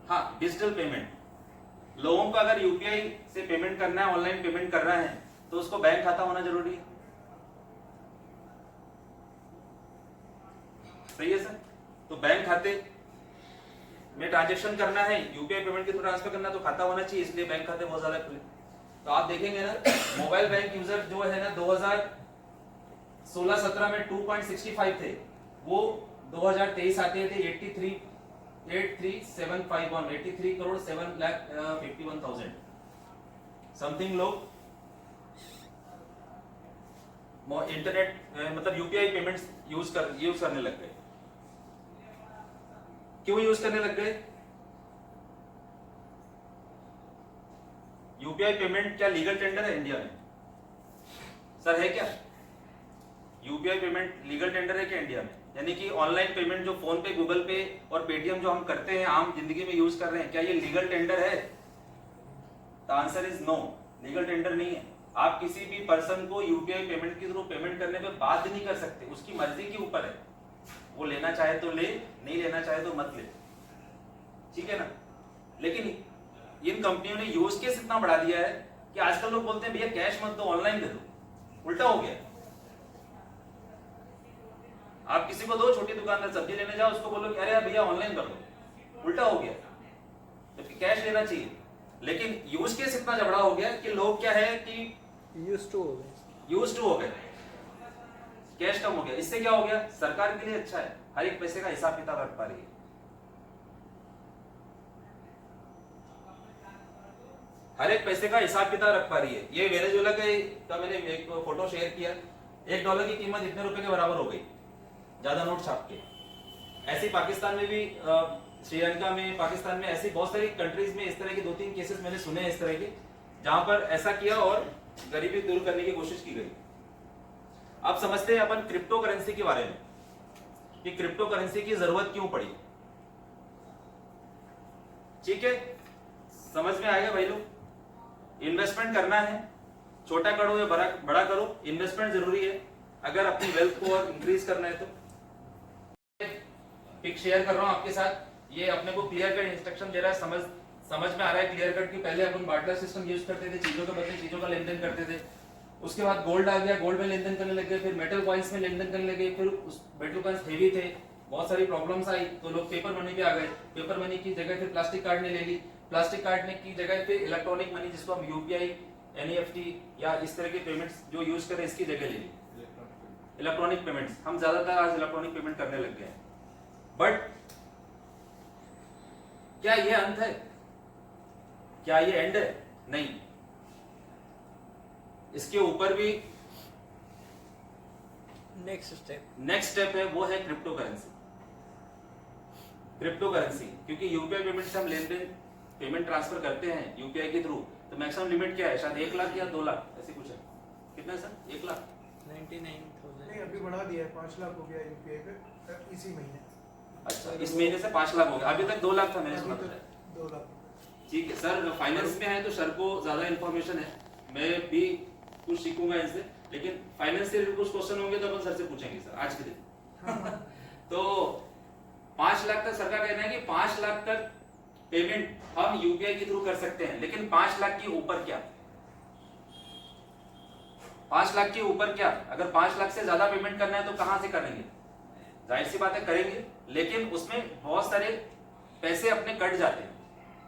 हाँ, डिजिटल पेमेंट। लोगों को अगर यूपीआई से पेमेंट करना है, ऑनलाइन पेमेंट करना है, तो उसको बैंक खाता होना जरूरी है। सही है सर? तो बैंक खाते में ट्रांजेक्शन करना है, यूपीआई पेमेंट के थ्रू ट्रांसफर करना, तो खाता होना चाहिए, इसलिए बैंक खाते बहुत ज्यादा खुले। तो आप देखेंगे ना, मोबाइल बैंक यूजर जो है ना 2016-17 में 2.65 थे, वो 2023 आते थे 83 करोड़ 7,51,000 समथिंग लोग इंटरनेट मतलब यूपीआई पेमेंट्स यूज करने लग गए। क्यों यूज करने लग गए? यूपीआई पेमेंट क्या लीगल टेंडर है इंडिया में? सर है क्या? यूपीआई पेमेंट लीगल टेंडर है क्या इंडिया में? यानी कि ऑनलाइन पेमेंट जो फोन पे, गूगल पे और पेटीएम जो हम करते हैं, आम जिंदगी में यूज कर रहे हैं, क्या ये लीगल टेंडर है? The answer is no, legal tender नहीं है। आप किसी भी पर्सन को यूपीआई पेमेंट के थ्रू पेमेंट करने पे बाध्य नहीं कर सकते, उसकी मर्जी के ऊपर है। वो लेना चाहे तो ले, नहीं लेना चाहे तो मत ले, ठीक है ना। लेकिन इन कंपनियों ने यूज केस इतना बढ़ा दिया है कि आजकल लोग बोलते हैं भैया कैश मत दो, ऑनलाइन दे दो। उल्टा हो गया। आप किसी को दो, छोटी दुकानदार सब्जी लेने जाओ, उसको बोलो कि अरे यार भैया ऑनलाइन कर दो, उल्टा हो गया, जबकि कैश लेना चाहिए। लेकिन यूज केस इतना जबड़ा हो गया कि लोग क्या है कि यूज्ड टू हो गए, कैश कम हो गया। इससे क्या हो गया? सरकार के लिए अच्छा है, हर एक पैसे का हिसाब किताब रख पा रही है। हर एक पैसे का हिसाब किताब रख पा रही है। ये वेनेजुएला का मैंने एक फोटो शेयर किया, $1 की कीमत इतने रुपए के बराबर हो गई, ज्यादा नोट छाप के। ऐसे पाकिस्तान में भी, श्रीलंका में, पाकिस्तान में, ऐसी बहुत सारी कंट्रीज में इस तरह के 2-3 केसेस मैंने सुने हैं इस तरह के, जहां पर ऐसा किया और गरीबी दूर करने की कोशिश की गई। आप समझते हैं अपन क्रिप्टो करेंसी के बारे में कि क्रिप्टो करेंसी की जरूरत क्यों पड़ी? ठीक है, समझ में आएगा भाई लोग। इन्वेस्टमेंट करना है, छोटा करो या बड़ा करो, इन्वेस्टमेंट जरूरी है अगर अपनी वेल्थ को और इंक्रीज करना है। तो पिक शेयर कर रहा हूं आपके साथ, ये अपने को क्लियर कट इंस्ट्रक्शन दे रहा है, समझ में आ रहा है क्लियर कट की। पहले अपन बार्टर सिस्टम यूज करते थे, चीजों के बदले चीजों का लेन देन करते थे। उसके बाद गोल्ड आ गया, गोल्ड में लेन देन करने लगे, फिर मेटल कॉइन्स में लेन देन करने लगे, फिर उस मेटल कॉइन्स हेवी थे, बहुत सारी प्रॉब्लम्स आई, तो लोग पेपर मनी पे आ गए। पेपर मनी की जगह फिर प्लास्टिक कार्ड ने ले ली, प्लास्टिक कार्ड की जगह पे इलेक्ट्रॉनिक मनी जिसको हम यूपीआई, एनईएफटी या इस तरह के पेमेंट्स जो यूज करें इसकी जगह ले ली। इलेक्ट्रॉनिक पेमेंट्स हम ज्यादातर आज इलेक्ट्रॉनिक पेमेंट करने लग गए हैं। बट क्या ये अंत है? क्या ये एंड है? नहीं, इसके ऊपर भी नेक्स्ट स्टेप है, वो है क्रिप्टो करेंसी। क्रिप्टो करेंसी, क्योंकि यूपीआई पेमेंट से हम लेन देन पेमेंट ट्रांसफर करते हैं यूपीआई के थ्रू, तो मैक्सिमम लिमिट क्या है? शायद 1 लाख या 2 लाख ऐसी कुछ है। कितना है सर? 1 लाख 99,000 नहीं, अभी बढ़ा दिया है, 5 लाख हो गया यूपीआई पे इसी महीने। अच्छा, इस महीने से 5 लाख हो गया। अभी तक 2 लाख था मैंने सुना था। 2 लाख। ठीक है सर, फाइनेंस में है तो सर को ज्यादा इन्फॉर्मेशन है, मैं भी कुछ सीखूंगा इनसे, लेकिन फाइनेंस से कुछ क्वेश्चन होंगे तो अपन सर से पूछेंगे सर आज के दिन। तो 5 लाख तक सर का कहना है कि 5 लाख तक पेमेंट हम यूपीआई के थ्रू कर सकते हैं, लेकिन 5 लाख के ऊपर क्या? 5 लाख के ऊपर क्या? अगर 5 लाख से ज्यादा पेमेंट करना है तो कहां से करेंगे? जाहिर सी बात है करेंगे, लेकिन उसमें बहुत सारे पैसे अपने कट जाते हैं।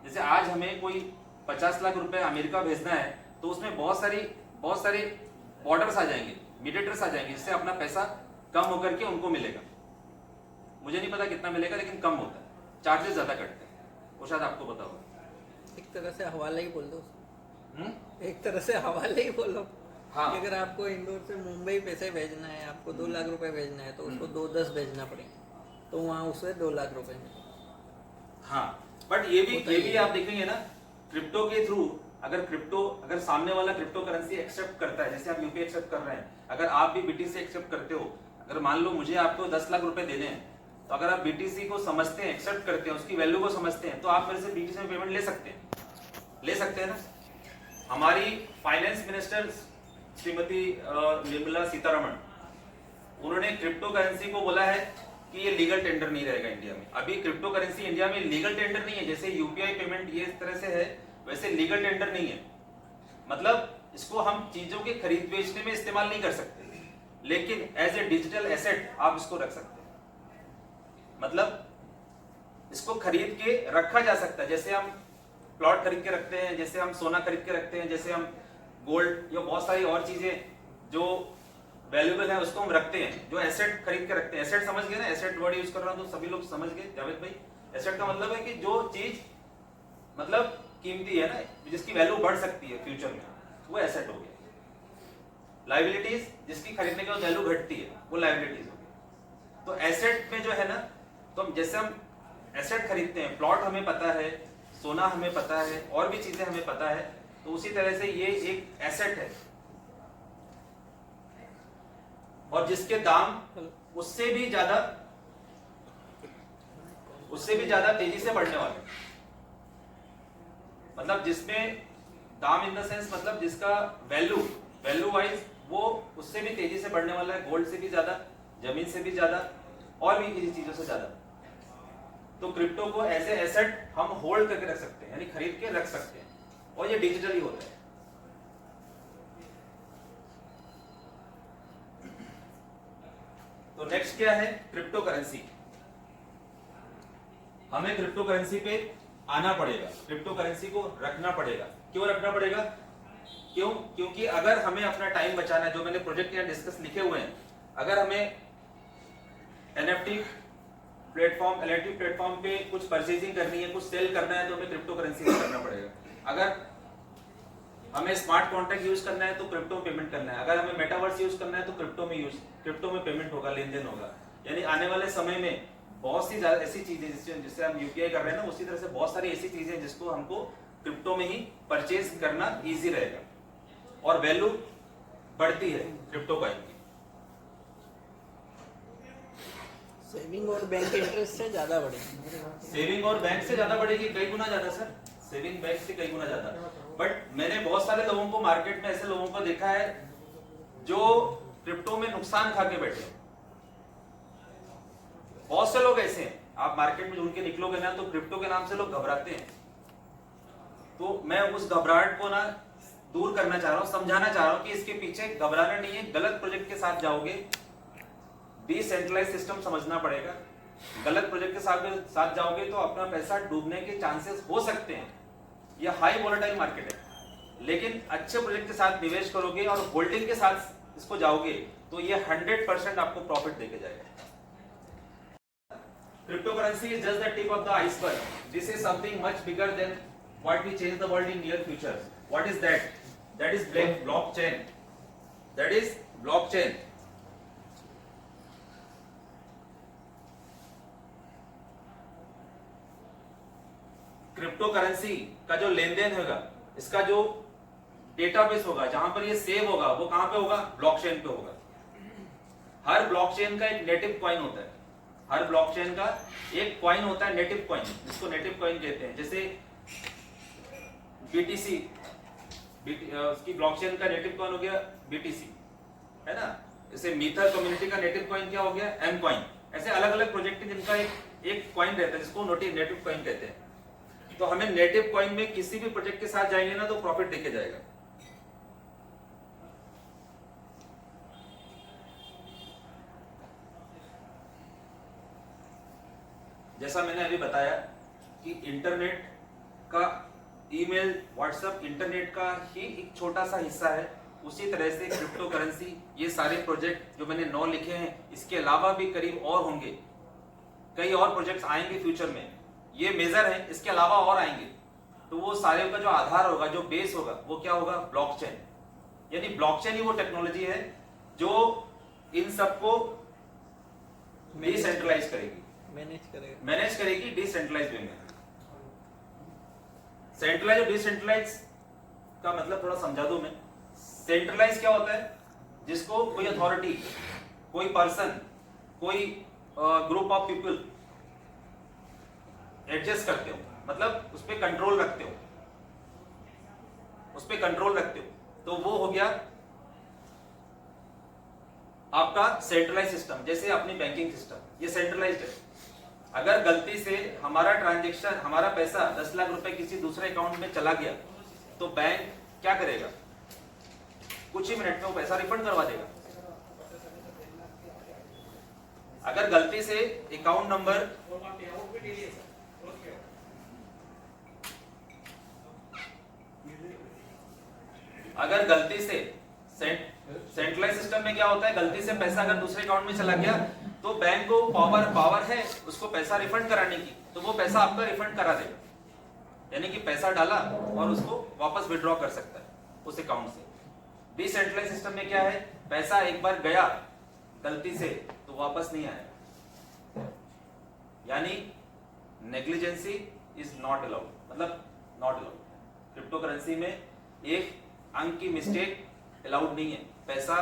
जैसे आज हमें कोई 50 लाख रुपए अमेरिका भेजना है तो उसमें बहुत सारे बॉर्डर्स आ जाएंगे, मीडिएटर्स आ जाएंगे, जिससे अपना पैसा कम होकर के उनको मिलेगा। मुझे नहीं पता कितना मिलेगा, लेकिन कम होता है, चार्जेस ज्यादा कटते हैं, वो शायद आपको पता होगा। एक तरह से हवाला ही बोल दो। एक तरह से हवाले ही बोलो। हाँ। कि अगर आपको इंदौर से मुंबई पैसे भेजना है, आपको 2 लाख रुपए भेजना है, तो उसको 2-10 भेजना पड़ेगा, तो वहाँ उसे 2 लाख रुपए मिलेगा। हाँ, बट ये भी आप देखेंगे ना, क्रिप्टो के थ्रू अगर सामने वाला क्रिप्टो करेंसी एक्सेप्ट करता है, जैसे आप यूपीआई एक्सेप्ट कर रहे हैं, अगर आप भी बीटीसी एक्सेप्ट करते हो, अगर मान लो मुझे आपको 10 लाख रुपए देने हैं, तो अगर आप बीटीसी को समझते हैं, एक्सेप्ट करते हैं, उसकी वैल्यू को समझते हैं, तो आप मेरे से बीटीसी में पेमेंट ले सकते हैं ना। हमारी फाइनेंस मिनिस्टर श्रीमती निर्मला सीतारमण, उन्होंने क्रिप्टो करेंसी को बोला है कि ये लीगल टेंडर नहीं रहेगा इंडिया में। अभी क्रिप्टो करेंसी इंडिया में लीगल टेंडर नहीं है, जैसे यूपीआई पेमेंट ये इस तरह से है, वैसे लीगल टेंडर नहीं है। मतलब इसको हम चीजों के खरीद बेचने में इस्तेमाल नहीं कर सकते, लेकिन एज ए डिजिटल एसेट आप इसको रख सकते हैं। मतलब इसको खरीद के रखा जा सकता है, जैसे हम प्लॉट खरीद के रखते हैं, जैसे हम सोना खरीद के रखते हैं, जैसे हम गोल्ड या बहुत सारी और चीजें जो वैल्यूएबल है उसको हम रखते हैं, जो एसेट खरीद के रखते हैं। एसेट समझ गए ना, एसेट वर्ड यूज कर रहा हूं तो सभी लोग समझ गए जावेद भाई। एसेट का मतलब है कि जो चीज मतलब कीमती है ना, जिसकी वैल्यू बढ़ सकती है फ्यूचर में, वो एसेट हो गया। लायबिलिटीज, जिसकी खरीदने के बाद वैल्यू घटती है, वो लायबिलिटीज हो गई। तो एसेट में जो है ना, तो हम जैसे हम एसेट खरीदते हैं, प्लॉट हमें पता है, सोना हमें पता है, और भी चीजें हमें पता है, तो उसी तरह से ये एक एसेट है, और जिसके दाम उससे भी ज्यादा तेजी से बढ़ने वाले। मतलब जिसमें दाम इन द सेंस, मतलब जिसका वैल्यू वाइज वो उससे भी तेजी से बढ़ने वाला है, गोल्ड से भी ज्यादा, जमीन से भी ज्यादा, और भी किसी चीजों से ज्यादा। तो क्रिप्टो को एज ए एसेट हम होल्ड करके रख सकते हैं, यानी खरीद के रख सकते हैं, और ये डिजिटली होता है। तो नेक्स्ट क्या है? Crypto currency. हमें क्रिप्टो करेंसी पे आना पड़ेगा, क्रिप्टो करेंसी को रखना पड़ेगा। क्यों रखना पड़ेगा? क्योंकि अगर हमें अपना टाइम बचाना है, जो मैंने प्रोजेक्ट यहाँ डिस्कस लिखे हुए हैं, अगर हमें एनएफटी प्लेटफॉर्म पे कुछ परचेजिंग करनी है, कुछ सेल करना है, तो हमें क्रिप्टो करेंसी में करना पड़ेगा। अगर हमें स्मार्ट कॉन्ट्रैक्ट यूज करना है तो क्रिप्टो में पेमेंट करना है। अगर हमें मेटावर्स यूज करना है तो क्रिप्टो में पेमेंट होगा, लेन देन होगा। यानी आने वाले समय में बहुत सी ज्यादा ऐसी चीजें जिससे हम यूपीआई कर रहे हैं ना, उसी तरह से बहुत सारी ऐसी चीजें जिसको हमको क्रिप्टो में ही परचेज करना इजी रहेगा, और वैल्यू बढ़ती है क्रिप्टो कॉइन की। सेविंग और बैंक इंटरेस्ट से ज्यादा बढ़ेगी। सेविंग और बैंक से ज्यादा बढ़ेगी, कई गुना ज्यादा सर, सेविंग बैंक से कई गुना ज्यादा। बट मैंने बहुत सारे लोगों को मार्केट में, ऐसे लोगों को देखा है जो क्रिप्टो में नुकसान खा के बैठे हैं। बहुत से लोग ऐसे हैं, आप मार्केट में ढूंढ के निकलोगे ना, तो क्रिप्टो के नाम से लोग घबराते हैं। तो मैं उस घबराहट को ना दूर करना चाह रहा हूं, समझाना चाह रहा हूं कि इसके पीछे घबराना नहीं है। गलत प्रोजेक्ट के साथ जाओगे, डिसेंट्रलाइज सिस्टम समझना पड़ेगा। गलत प्रोजेक्ट के साथ जाओगे तो अपना पैसा डूबने के चांसेस हो सकते हैं, ये हाई वोलेटाइल मार्केट है, लेकिन अच्छे प्रोजेक्ट के साथ निवेश करोगे और होल्डिंग के साथ इसको जाओगे तो ये 100% आपको प्रॉफिट देके जाएगा। Cryptocurrency is just the tip of the iceberg. This is something much bigger than what will change the world in near future. What is that? That is blockchain. That is blockchain. Cryptocurrency का जो लेन then होगा, इसका जो database होगा, जहां पर ये save होगा, वो कहां पे होगा? ब्लॉकचेन पे होगा। हर ब्लॉकचेन का एक नेटिव कॉइन होता है, हर ब्लॉकचेन का एक कॉइन होता है, नेटिव कॉइन, जिसको नेटिव कॉइन कहते हैं। जैसे बीटीसी, उसकी ब्लॉकचेन का नेटिव कॉइन हो गया बीटीसी, है ना। जैसे मीथर कम्युनिटी का नेटिव कॉइन क्या हो गया? M coin. ऐसे अलग अलग प्रोजेक्ट जिनका एक कॉइन रहता है, जिसको नेटिव कॉइन कहते हैं। तो हमें नेटिव कॉइन में किसी भी प्रोजेक्ट के साथ जाएंगे ना तो प्रॉफिट देके जाएगा। जैसा मैंने अभी बताया कि इंटरनेट का, ईमेल, व्हाट्सएप इंटरनेट का ही एक छोटा सा हिस्सा है, उसी तरह से क्रिप्टो करेंसी, ये सारे प्रोजेक्ट जो मैंने 9 लिखे हैं, इसके अलावा भी करीब और होंगे, कई और प्रोजेक्ट्स आएंगे फ्यूचर में। ये मेजर है, इसके अलावा और आएंगे। तो वो सारे का जो आधार होगा, जो बेस होगा, वो क्या होगा? ब्लॉकचेन। यानी ब्लॉकचेन ही वो टेक्नोलॉजी है जो इन सबको डिसेंट्रलाइज करेगी, मैनेज करेगी डिसेंट्रलाइज वे में। सेंट्रलाइज और डिसेंट्रलाइज का मतलब थोड़ा समझा दूं मैं। सेंट्रलाइज क्या होता है? जिसको कोई अथॉरिटी, कोई पर्सन, कोई ग्रुप ऑफ पीपल एडजस्ट करते हो, मतलब उस पर कंट्रोल रखते हो, उस पर कंट्रोल रखते हो, तो वो हो गया आपका सेंट्रलाइज सिस्टम। जैसे अपनी बैंकिंग सिस्टम, ये सेंट्रलाइज्ड है। अगर गलती से हमारा ट्रांजैक्शन, हमारा पैसा 10 लाख रुपए किसी दूसरे अकाउंट में चला गया, तो बैंक क्या करेगा? कुछ ही मिनट में वो पैसा रिफंड करवा देगा। अगर गलती से अकाउंट नंबर, अगर गलती से सेंट्रलाइज सिस्टम में क्या होता है, गलती से पैसा अगर दूसरे अकाउंट में चला गया तो बैंक को पावर है उसको पैसा रिफंड कराने की, तो वो पैसा आपका रिफंड करा देगा। यानी कि पैसा डाला और उसको वापस विड्रॉ कर सकता है उस अकाउंट से। डिसेंट्रलाइज सिस्टम में क्या है, पैसा एक बार गया गलती से तो वापस नहीं आया। यानी नेग्लिजेंसी इज नॉट अलाउड, मतलब नॉट अलाउड। क्रिप्टो करेंसी में एक अंक की मिस्टेक अलाउड नहीं है। पैसा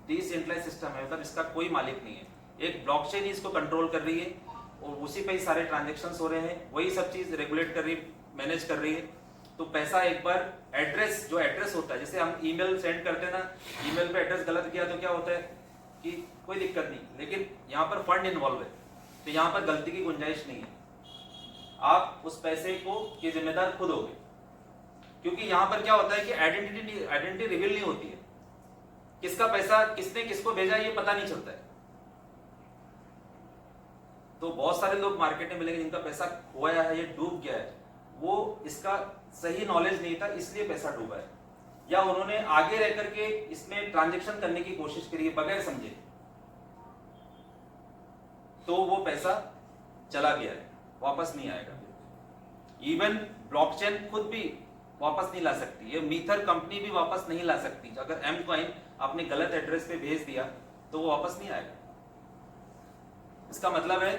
डिसेंट्रलाइज सिस्टम है, मतलब इसका कोई मालिक नहीं है, एक ब्लॉकचेन ही इसको कंट्रोल कर रही है और उसी पे ही सारे ट्रांजैक्शंस हो रहे हैं, वही सब चीज रेगुलेट कर रही है, मैनेज कर रही है। तो पैसा एक बार एड्रेस, जो एड्रेस होता है, जैसे हम ईमेल सेंड करते हैं ना, ईमेल पे एड्रेस गलत गया तो क्या होता है कि कोई दिक्कत नहीं, लेकिन यहाँ पर फंड इन्वॉल्व है तो यहाँ पर गलती की गुंजाइश नहीं है। आप उस पैसे को के जिम्मेदार खुद होगे, क्योंकि यहाँ पर क्या होता है कि आइडेंटिटी रिवील नहीं होती है, किसका पैसा किसने किसको भेजा ये पता नहीं चलता है। तो बहुत सारे लोग मार्केट में मिलेंगे जिनका पैसा खोया है, ये डूब गया है, वो इसका सही नॉलेज नहीं था इसलिए पैसा डूबा है, या उन्होंने आगे रह करके इसमें ट्रांजैक्शन करने की कोशिश करी है बगैर समझे, तो वो पैसा चला गया है, वापस नहीं आएगा। इवन ब्लॉकचेन खुद भी वापस नहीं ला सकती, ये मीथर कंपनी भी वापस नहीं ला सकती। अगर एम कॉइन आपने गलत एड्रेस पे भेज दिया तो वो वापस नहीं आएगा। इसका मतलब है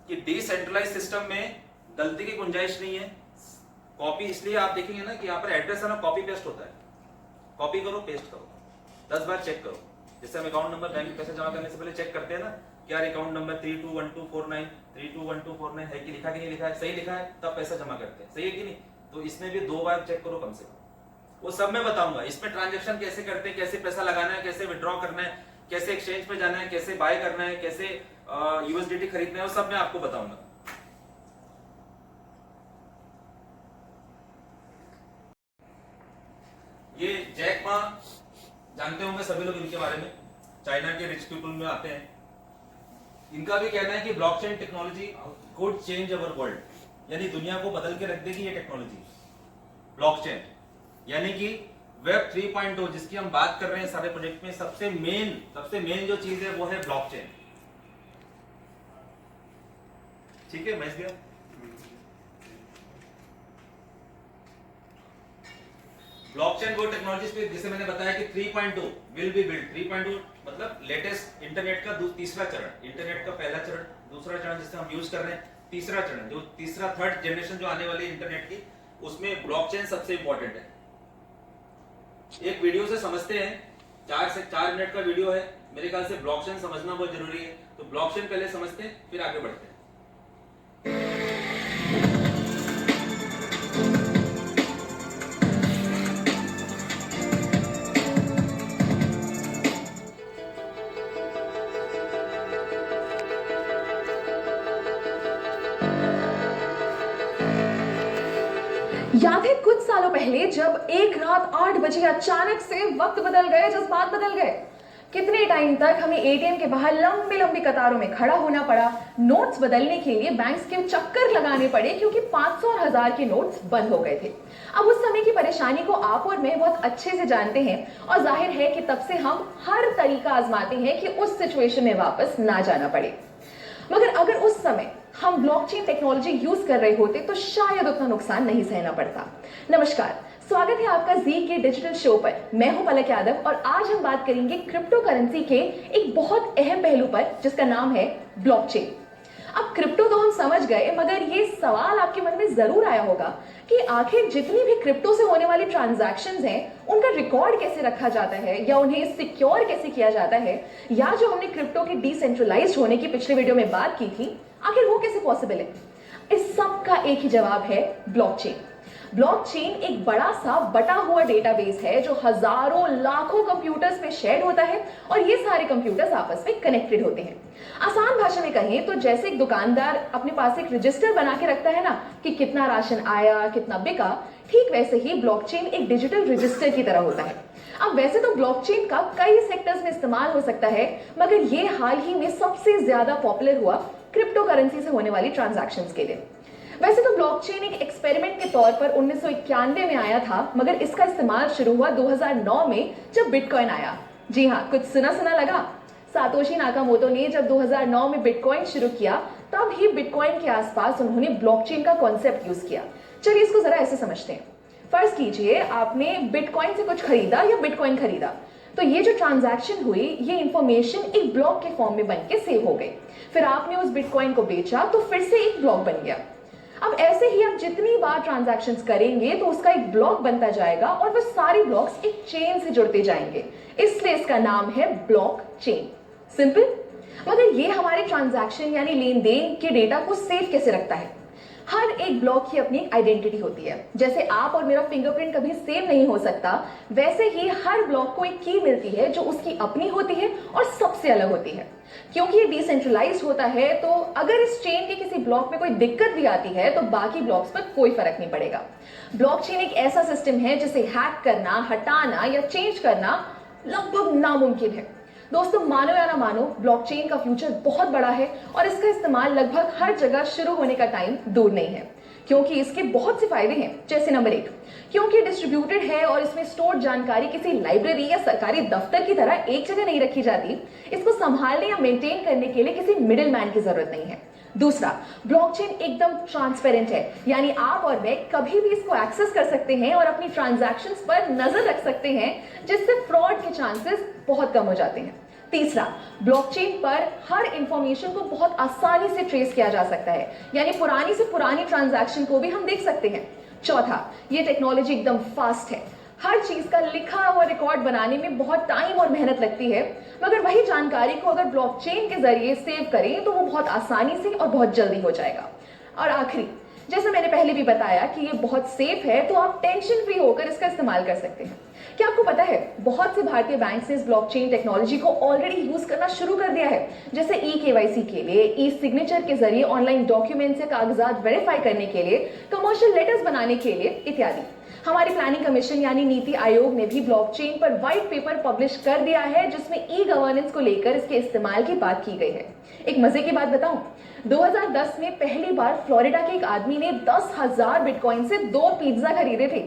कि डिसेंट्रलाइज सिस्टम में गलती की गुंजाइश नहीं है। कॉपी, इसलिए आप देखेंगे ना कि यहाँ पर एड्रेस है ना, कॉपी पेस्ट होता है, कॉपी करो पेस्ट करो, 10 बार चेक करो। जैसे हम अकाउंट नंबर बैंक में पैसा जमा करने से पहले चेक करते हैं ना, क्या अकाउंट नंबर 321249 है कि लिखा कि नहीं लिखा है, सही लिखा है तब पैसा जमा करते हैं, सही है कि नहीं। तो इसमें भी 2 बार चेक करो कम से कम। वो सब मैं बताऊंगा, इसमें ट्रांजैक्शन कैसे करते हैं, कैसे पैसा लगाना है, कैसे विड्रॉ करना है, कैसे एक्सचेंज पे जाना है, कैसे बाय करना है, कैसे यूएसडीटी खरीदना है, वो सब मैं आपको बताऊंगा। ये जैक मा जानते होंगे सभी लोग इनके बारे में, चाइना के रिच पीपल में आते हैं। इनका भी कहना है कि blockchain technology could change our world, यानी दुनिया को बदल के रख देगी ये टेक्नोलॉजी। ब्लॉकचेन, यानी कि वेब 3.0 जिसकी हम बात कर रहे हैं सारे प्रोजेक्ट में, सबसे मेन जो चीज है वो है ब्लॉकचेन। ठीक है, मैच गया। ब्लॉकचेन वो टेक्नोलॉजी पे जैसे मैंने बताया कि 3.2 विल बी बिल्ड। 3.2 मतलब लेटेस्ट इंटरनेट का तीसरा चरण, इंटरनेट का पहला चरण, दूसरा चरण जिसे हम यूज कर रहे हैं, तीसरा चरण जो तीसरा थर्ड जनरेशन जो आने वाली है इंटरनेट की, उसमें ब्लॉकचेन सबसे इंपॉर्टेंट है। एक वीडियो से समझते हैं, 4 से 4 मिनट का वीडियो है, मेरे ख्याल से ब्लॉकचेन समझना बहुत जरूरी है। तो ब्लॉकचेन पहले समझते हैं, फिर आगे बढ़ते हैं। याद है कुछ सालों पहले जब एक रात 8 बजे अचानक से वक्त बदल गए, जज्बात बदल गए। कितने टाइम तक हमें एटीएम के बाहर लंबी लंबी कतारों में खड़ा होना पड़ा, नोट्स बदलने के लिए बैंक के चक्कर लगाने पड़े क्योंकि 500 और 1000 के नोट्स बंद हो गए थे। अब उस समय की परेशानी को आप और मैं बहुत अच्छे से जानते हैं और जाहिर है कि तब से हम हर तरीका आजमाते हैं कि उस सिचुएशन में वापस ना जाना पड़े। मगर अगर उस समय हम ब्लॉकचेन टेक्नोलॉजी यूज कर रहे होते तो शायद उतना नुकसान नहीं सहना पड़ता। नमस्कार, स्वागत है आपका जी के डिजिटल शो पर। मैं हूं पलक यादव और आज हम बात करेंगे क्रिप्टो करेंसी के एक बहुत अहम पहलू पर जिसका नाम है ब्लॉकचेन। अब क्रिप्टो तो हम समझ गए, मगर ये सवाल आपके मन में जरूर आया होगा कि आखिर जितनी भी क्रिप्टो से होने वाली ट्रांजैक्शंस हैं, उनका रिकॉर्ड कैसे रखा जाता है या उन्हें सिक्योर कैसे किया जाता है, या जो हमने क्रिप्टो के डिसेंट्रलाइज्ड होने की पिछले वीडियो में बात की थी, आखिर वो कैसे पॉसिबल है। इस सब का एक ही जवाब है ब्लॉकचेन। ब्लॉकचेन एक बड़ा सा बटा हुआ डेटाबेस है जो हजारों लाखों कंप्यूटर्स पे शेयर होता है और ये सारे कंप्यूटर्स आपस में कनेक्टेड होते हैं। आसान भाषा में कहें तो जैसे एक दुकानदार अपने पास एक रजिस्टर बना के रखता है ना कि कितना राशन आया, कितना बिका, ठीक वैसे ही ब्लॉकचेन एक डिजिटल रजिस्टर की तरह होता है। अब वैसे तो ब्लॉकचेन का कई सेक्टर्स में इस्तेमाल हो सकता है, मगर ये हाल ही में सबसे ज्यादा पॉपुलर हुआ क्रिप्टो करेंसी से होने वाली ट्रांजैक्शंस के लिए। वैसे तो ब्लॉकचेन एक एक्सपेरिमेंट के तौर पर 1991 में आया था, मगर इसका इस्तेमाल शुरू हुआ 2009 में जब बिटकॉइन आया। जी हाँ, कुछ सुना सुना लगा। सातोशी नाकामोटो ने जब 2009 में बिटकॉइन शुरू किया, तब ही बिटकॉइन के आसपास उन्होंने ब्लॉकचेन का कॉन्सेप्ट यूज किया। चलिए इसको जरा ऐसे समझते हैं। फर्ज कीजिए आपने बिटकॉइन से कुछ खरीदा या बिटकॉइन खरीदा, तो ये जो ट्रांजैक्शन हुई, ये इंफॉर्मेशन एक ब्लॉक के फॉर्म में बन के सेव हो गई। फिर आपने उस बिटकॉइन को बेचा तो फिर से एक ब्लॉक बन गया। अब ऐसे ही आप जितनी बार ट्रांजैक्शंस करेंगे तो उसका एक ब्लॉक बनता जाएगा और वो सारी ब्लॉक्स एक चेन से जुड़ते जाएंगे, इसलिए इसका नाम है ब्लॉकचेन। सिंपल। मगर ये हमारे ट्रांजैक्शन यानी लेन देन के डेटा को सेव कैसे रखता है? हर एक ब्लॉक की अपनी आइडेंटिटी होती है। जैसे आप और मेरा फिंगरप्रिंट कभी सेव नहीं हो सकता, वैसे ही हर ब्लॉक को एक की मिलती है जो उसकी अपनी होती है और सबसे अलग होती है। क्योंकि ये डिसेंट्रलाइज्ड होता है, तो अगर इस चेन के किसी ब्लॉक में कोई दिक्कत भी आती है तो बाकी ब्लॉक्स पर कोई फर्क नहीं पड़ेगा। ब्लॉकचेन एक ऐसा सिस्टम है जिसे हैक करना, हटाना या चेंज करना लगभग नामुमकिन है। दोस्तों, मानो या ना मानो, ब्लॉकचेन का फ्यूचर बहुत बड़ा है और इसका इस्तेमाल लगभग हर जगह शुरू होने का टाइम दूर नहीं है, क्योंकि इसके बहुत से फायदे हैं। जैसे नंबर 1, क्योंकि डिस्ट्रीब्यूटेड है और इसमें स्टोर्ड जानकारी किसी लाइब्रेरी या सरकारी दफ्तर की तरह एक जगह नहीं रखी जाती, इसको संभालने या मेंटेन करने के लिए किसी मिडिल मैन की जरूरत नहीं है। दूसरा, ब्लॉकचेन एकदम ट्रांसपेरेंट है, यानी आप और मैं कभी भी इसको एक्सेस कर सकते हैं और अपनी ट्रांजैक्शंस पर नजर रख सकते हैं, जिससे फ्रॉड के चांसेस बहुत कम हो जाते हैं। तीसरा, ब्लॉकचेन पर हर इंफॉर्मेशन को बहुत आसानी से ट्रेस किया जा सकता है, यानी पुरानी से पुरानी ट्रांजैक्शन को भी हम देख सकते हैं। चौथा, ये टेक्नोलॉजी एकदम फास्ट है। हर चीज का लिखा हुआ रिकॉर्ड बनाने में बहुत टाइम और मेहनत लगती है, मगर वही जानकारी को अगर ब्लॉकचेन के जरिए सेव करें तो वो बहुत आसानी से और बहुत जल्दी हो जाएगा। और आखिरी, जैसे मैंने पहले भी बताया कि ये बहुत सेफ है, तो आप टेंशन फ्री होकर इसका इस्तेमाल कर सकते हैं। क्या आपको पता है, बहुत से भारतीय बैंक ने इस ब्लॉकचेन टेक्नोलॉजी को ऑलरेडी यूज करना शुरू कर दिया है, जैसे ई-केवाईसी के लिए, ई सिग्नेचर के जरिए ऑनलाइन डॉक्यूमेंट्स या कागजात वेरीफाई करने के लिए, कमर्शियल लेटर्स बनाने के लिए इत्यादि। हमारी प्लानिंग कमीशन यानी नीति आयोग ने भी ब्लॉकचेन पर व्हाइट पेपर पब्लिश कर दिया है, जिसमें ई गवर्नेंस को लेकर इसके इस्तेमाल की बात की गई है। एक मजे की बात बताऊं, 2010 में पहली बार फ्लोरिडा के एक आदमी ने 10,000 बिटकॉइन से 2 पिज्जा खरीदे थे।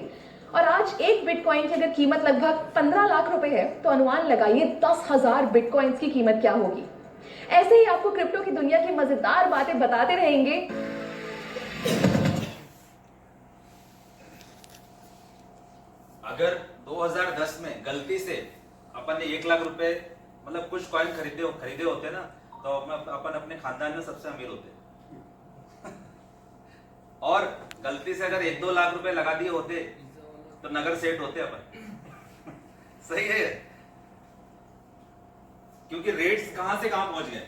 और आज एक बिटकॉइन की अगर कीमत लगभग 15 लाख रुपए है तो अनुमान लगाइए 10,000 बिटकॉइंस की कीमत क्या होगी। ऐसे ही आपको क्रिप्टो की दुनिया की मजेदार बातें बताते रहेंगे। अगर 2010 में गलती से अपन ने 1 लाख रुपए मतलब कुछ कॉइन खरीदे होते ना, तो अपन अपने खानदान में सबसे अमीर होते। और गलती से अगर 1-2 लाख रुपए लगा दिए होते तो नगर सेठ होते अपन। सही है, क्योंकि रेट्स कहां से कहां पहुंच गए।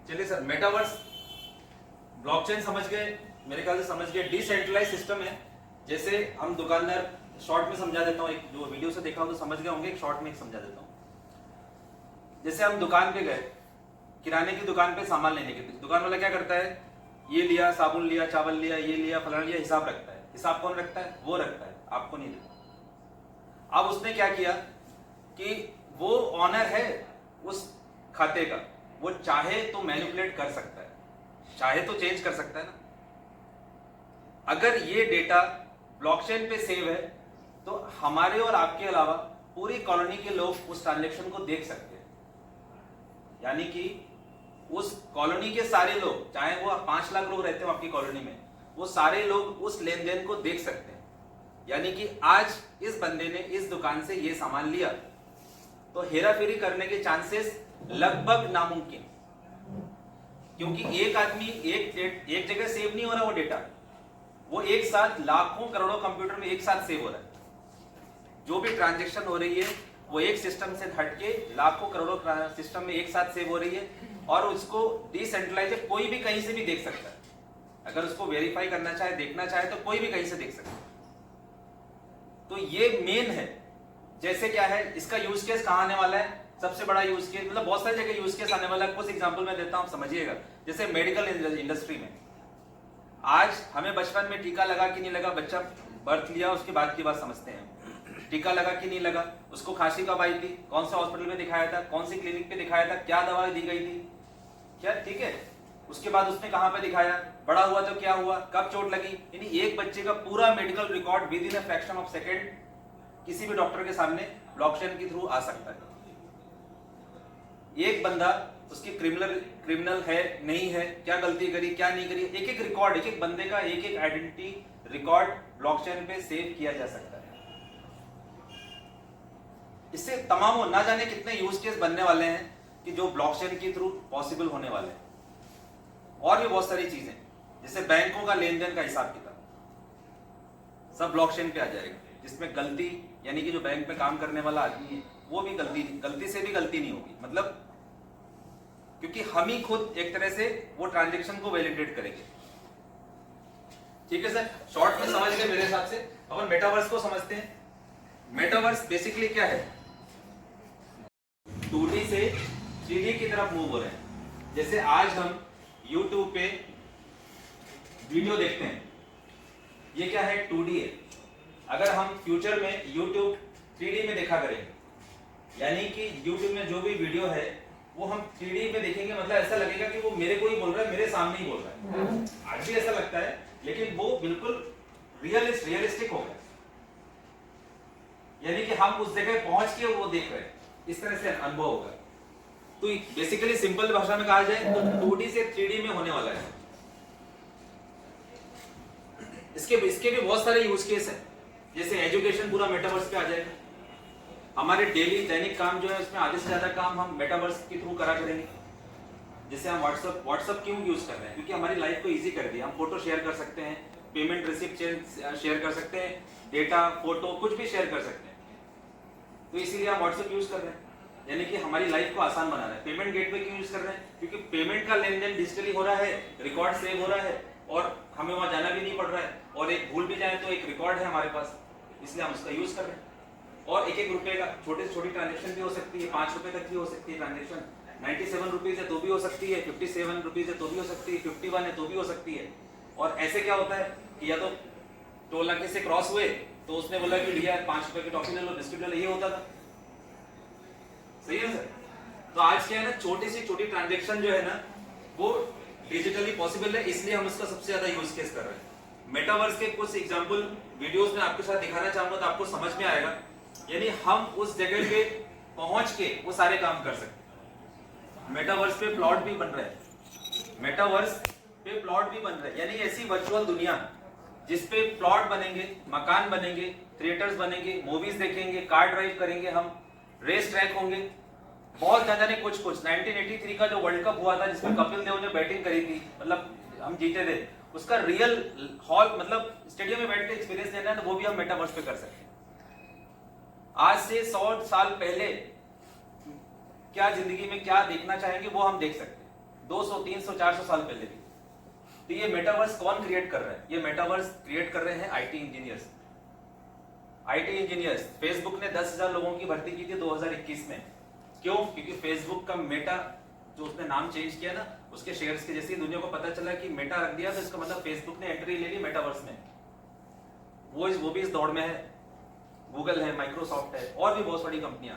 चलिए सर, मेटावर्स, ब्लॉकचेन समझ गए, मेरे ख्याल से समझ गए। डिसेंट्रलाइज सिस्टम है, जैसे हम दुकानदार, शॉर्ट में समझा देता हूँ, एक जो वीडियो से देखा हो तो समझ गए होंगे, एक शॉर्ट में एक समझा देता हूँ। जैसे हम दुकान पे गए, किराने की दुकान पे सामान लेने के लिए, दुकान वाला क्या करता है, ये लिया, साबुन लिया, चावल लिया, ये लिया, फलाना लिया, हिसाब रखता है। हिसाब कौन रखता है? वो रखता है, आपको नहीं देता। अब उसने क्या किया कि वो ऑनर है उस खाते का, वो चाहे तो मैनिपुलेट कर सकता है, चाहे तो चेंज कर सकता है ना। अगर ये डेटा ब्लॉकचेन पे सेव है तो हमारे और आपके अलावा पूरी कॉलोनी के लोग उस ट्रांजैक्शन को देख सकते हैं। यानी कि उस कॉलोनी के सारे लोग, चाहे वो 5 लाख लोग रहते हो आपकी कॉलोनी में, वो सारे लोग उस लेन देन को देख सकते हैं। यानी कि आज इस बंदे ने इस दुकान से ये सामान लिया, तो हेराफेरी करने के चांसेस लगभग नामुमकिन, क्योंकि एक आदमी एक जगह सेव नहीं हो रहा वो डेटा, वो एक साथ लाखों करोड़ों कंप्यूटर में एक साथ सेव हो रहा है। जो भी ट्रांजैक्शन हो रही है वो एक सिस्टम से हटके लाखों करोड़ों सिस्टम में एक साथ सेव हो रही है, और उसको डिसेंट्रलाइज कोई भी कहीं से भी देख सकता है। अगर उसको वेरीफाई करना चाहे, देखना चाहे, तो कोई भी कहीं से देख सकता है। तो ये मेन है। जैसे क्या है, इसका यूज केस कहां आने वाला है, सबसे बड़ा यूज केस, मतलब बहुत सारी जगह यूज केस आने वाला है। कुछ एग्जांपल मैं देता हूं, समझिएगा। जैसे मेडिकल इंडस्ट्री में आज हमें बचपन में टीका लगा कि नहीं लगा, बच्चा बर्थ लिया उसके बाद की बात समझते हैं, टीका लगा कि नहीं लगा, उसको खांसी कब आई थी, कौन सा हॉस्पिटल में दिखाया था, कौन सी क्लिनिक पे दिखाया था, क्या दवा दी गई थी, क्या, ठीक है, उसके बाद उसने कहां पे दिखाया, बड़ा हुआ तो क्या हुआ, कब चोट लगी। यानी एक बच्चे का पूरा medical record with in a fraction of second किसी भी डॉक्टर के सामने ब्लॉकचेन के थ्रू आ सकता है। एक बंदा, उसकी क्रिमिनल है नहीं है, क्या गलती करी क्या नहीं करी, एक एक रिकॉर्ड, एक एक बंदे का एक एक आइडेंटिटी रिकॉर्ड ब्लॉकचेन पे सेव किया जा सकता है। इससे तमाम हो ना जाने कितने यूज केस बनने वाले हैं कि जो ब्लॉकचेन के थ्रू पॉसिबल होने वाले हैं। और भी बहुत सारी चीजें, जैसे बैंकों का लेन देन का हिसाब किताब सब ब्लॉकचेन पे आ जाएगा, जिसमें गलती, यानी कि जो बैंक में काम करने वाला आदमी है वो भी गलती से भी गलती नहीं होगी, मतलब क्योंकि हम ही खुद एक तरह से वो ट्रांजैक्शन को वैलिडेट करेंगे। ठीक है सर, शॉर्ट में समझ गए मेरे हिसाब से। अपन मेटावर्स को समझते हैं। मेटावर्स बेसिकली क्या है, 2D से 3D की तरफ मूव हो रहे हैं। जैसे आज हम YouTube पे वीडियो देखते हैं, ये क्या है, 2D है। अगर हम फ्यूचर में YouTube 3D में देखा करेंगे, यानी कि YouTube में जो भी वीडियो है वो हम 3D में देखेंगे, मतलब ऐसा लगेगा कि वो मेरे को ही बोल रहा है, मेरे सामने ही बोल रहा है। आज भी ऐसा लगता है, लेकिन वो बिल्कुल रियलिस्टिक होगा, यानी कि हम उस जगह पहुंच के वो देख रहे हैं, इस तरह से अनुभव होगा। तो बेसिकली सिंपल भाषा में कहा जाए तो 2D से 3D में होने वाला है। इसके भी बहुत सारे यूज केस हैं, जैसे एजुकेशन पूरा मेटावर्स पे आ जाएगा। हमारे डेली दैनिक काम जो है उसमें आधे से ज्यादा काम हम मेटावर्स के थ्रू करा करेंगे। जैसे हम व्हाट्सएप क्यों यूज कर रहे हैं, क्योंकि हमारी लाइफ को इजी कर दिया। हम फोटो शेयर कर सकते हैं, पेमेंट रिसिप्ट शेयर कर सकते हैं, डेटा, फोटो कुछ भी शेयर कर सकते हैं, तो इसीलिए हम व्हाट्सएप यूज कर रहे हैं, यानी कि हमारी लाइफ को आसान बना रहा है। पेमेंट गेटवे क्यों यूज कर रहे हैं, क्योंकि पेमेंट का लेन देन डिजिटली हो रहा है, रिकॉर्ड सेव हो रहा है, और हमें वहां जाना भी नहीं पड़ रहा है, और एक भूल भी जाए तो एक रिकॉर्ड है हमारे पास, इसलिए हम उसका यूज कर रहे हैं। और एक एक रुपए का छोटे से छोटी ट्रांजेक्शन भी हो सकती है, 5 रुपए तक भी हो सकती है ट्रांजेक्शन, 97 रुपीज है तो भी हो सकती है, 57 रुपीज है तो भी हो सकती है, 51 है तो भी हो सकती है। और ऐसे क्या होता है कि या तो टोल नाके से क्रॉस हुए तो उसने बोला कि भैया 5 रुपए की टॉफी ले लो, बिस्किट ले लो, ये होता था। सही है सर। तो आज क्या है ना, छोटी से छोटी ट्रांजेक्शन जो है ना वो डिजिटली पॉसिबल है, इसलिए हम इसका सबसे ज्यादा यूज केस कर रहे हैं। मेटावर्स के कुछ एग्जांपल वीडियोस में आपके साथ दिखाना चाहूंगा तो आपको समझ में आएगा। यानी हम उस जगह पे पहुंच के वो सारे काम कर सकते हैं। मेटावर्स पे प्लॉट भी बन रहे हैं, मेटावर्स पे प्लॉट भी बन रहे हैं, यानी ऐसी वर्चुअल दुनिया जिसपे प्लॉट बनेंगे, मकान बनेंगे, थिएटर्स बनेंगे, मूवीज देखेंगे, कार ड्राइव करेंगे, हम रेस ट्रैक होंगे, बहुत ज्यादा ने कुछ 1983 का जो वर्ल्ड कप हुआ था जिसमें कपिल देव ने बैटिंग करी थी, मतलब हम जीते थे, उसका रियल हॉल मतलब स्टेडियम में बैठ के एक्सपीरियंस लेना है तो वो भी हम मेटावर्स पे कर सकते हैं। आज से 100 साल पहले क्या जिंदगी में क्या देखना चाहेंगे वो हम देख सकते हैं, 200 300 400 साल पहले भी। तो ये मेटावर्स कौन क्रिएट कर रहा है? ये मेटावर्स क्रिएट कर रहे हैं IT engineers. IT engineers, Facebook ने 10,000 लोगों की भर्ती की थी 2021 में। क्यों? क्योंकि फेसबुक का मेटा जो उसने नाम चेंज किया ना, उसके शेयर्स के जैसे ही दुनिया को पता चला कि मेटा रख दिया तो इसका मतलब फेसबुक ने एंट्री ले ली मेटावर्स में। वो भी इस दौड़ में है। गूगल है, माइक्रोसॉफ्ट है और भी बहुत सारी कंपनियां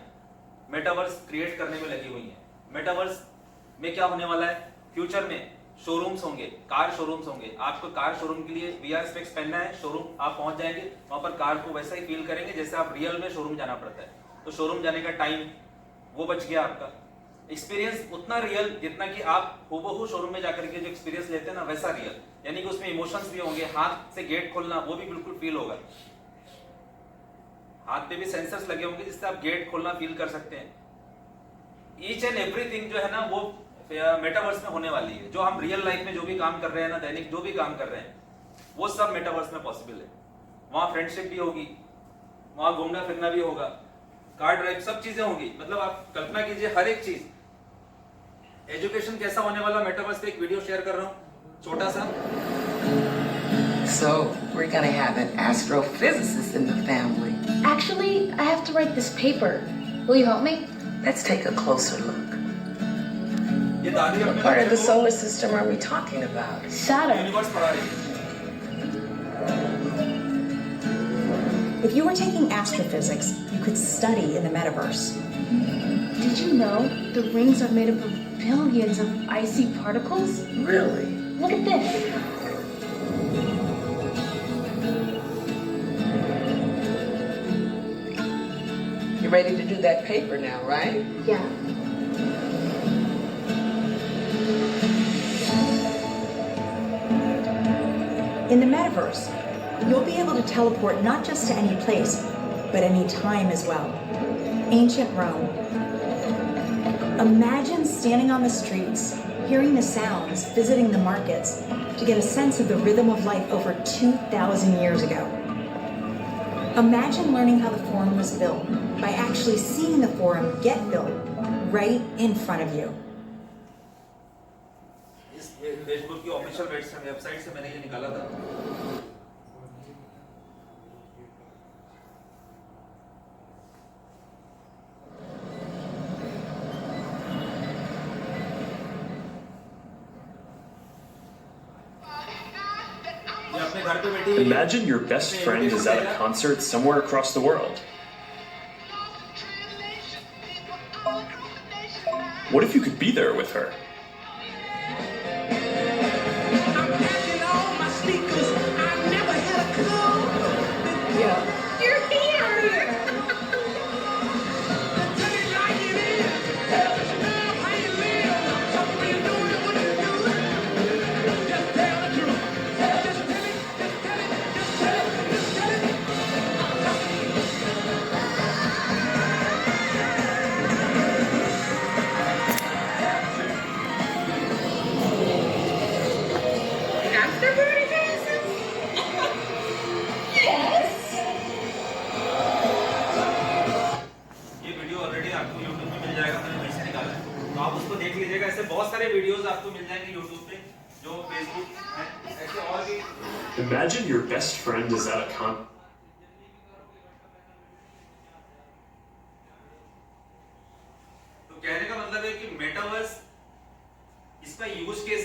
मेटावर्स क्रिएट करने में लगी हुई हैं। मेटावर्स में क्या होने वाला है? फ्यूचर में शोरूम्स होंगे, कार शोरूम्स होंगे। आपको कार शोरूम के लिए वीआर स्पेक्स पहनना है, शोरूम आप पहुंच जाएंगे, वहां पर कार को वैसा ही फील करेंगे जैसे आप रियल में शोरूम जाना पड़ता है। तो शोरूम जाने का टाइम वो बच गया, आपका एक्सपीरियंस उतना रियल जितना कि आप हूबहू शोरूम में जाकर के जो एक्सपीरियंस लेते हैं ना वैसा रियल, यानी कि उसमें इमोशंस भी होंगे, हाथ से गेट खोलना वो भी बिल्कुल फील होगा, हाथ पे भी सेंसर्स लगे होंगे जिससे आप गेट खोलना फील कर सकते हैं। ईच एंड एवरीथिंग जो है ना वो मेटावर्स में होने वाली है। जो हम रियल लाइफ में जो भी काम कर रहे हैं ना, दैनिक जो भी काम कर रहे हैं वो सब मेटावर्स में पॉसिबल है। वहां फ्रेंडशिप भी होगी, वहां घूमना फिरना भी होगा, कार ड्राइव सब चीजें होंगी। मतलब आप कल्पना कीजिए हर एक चीज। एजुकेशन कैसा होने वाला, मेटावर्स पे एक वीडियो शेयर कर रहा हूं छोटा सा। So, we're gonna have an astrophysicist in the family. Actually, I have to write this paper. Will you help me? Let's take a closer look. ये दादी What अपने part of the solar system are we talking about? Saturn. Universe पढ़ा रही है। If you were taking astrophysics, you could study in the metaverse. Did you know the rings are made up of billions of icy particles? Really? Look at this. You ready to do that paper now, right? Yeah. In the metaverse, you'll be able to teleport not just to any place, but any time as well. Ancient Rome. Imagine standing on the streets, hearing the sounds, visiting the markets, to get a sense of the rhythm of life over 2,000 years ago. Imagine learning how the Forum was built by actually seeing the Forum get built right in front of you. इस Facebook की official website से मैंने ये निकाला था। ये अपने घर पे बैठी Imagine your best friend is at a concert somewhere across the world. What if you could be there with her? ये वीडियो ऑलरेडी आपको YouTube में मिल जाएगा, मैंने वहीं से निकाला है, तो आप उसको देख लीजिएगा। ऐसे बहुत सारे वीडियोस आपको मिल जाएंगे YouTube पे, जो Facebook है, ऐसे और भी। Imagine your best friend is at a तो कहने का मतलब है कि मेटावर्स इसका यूज केस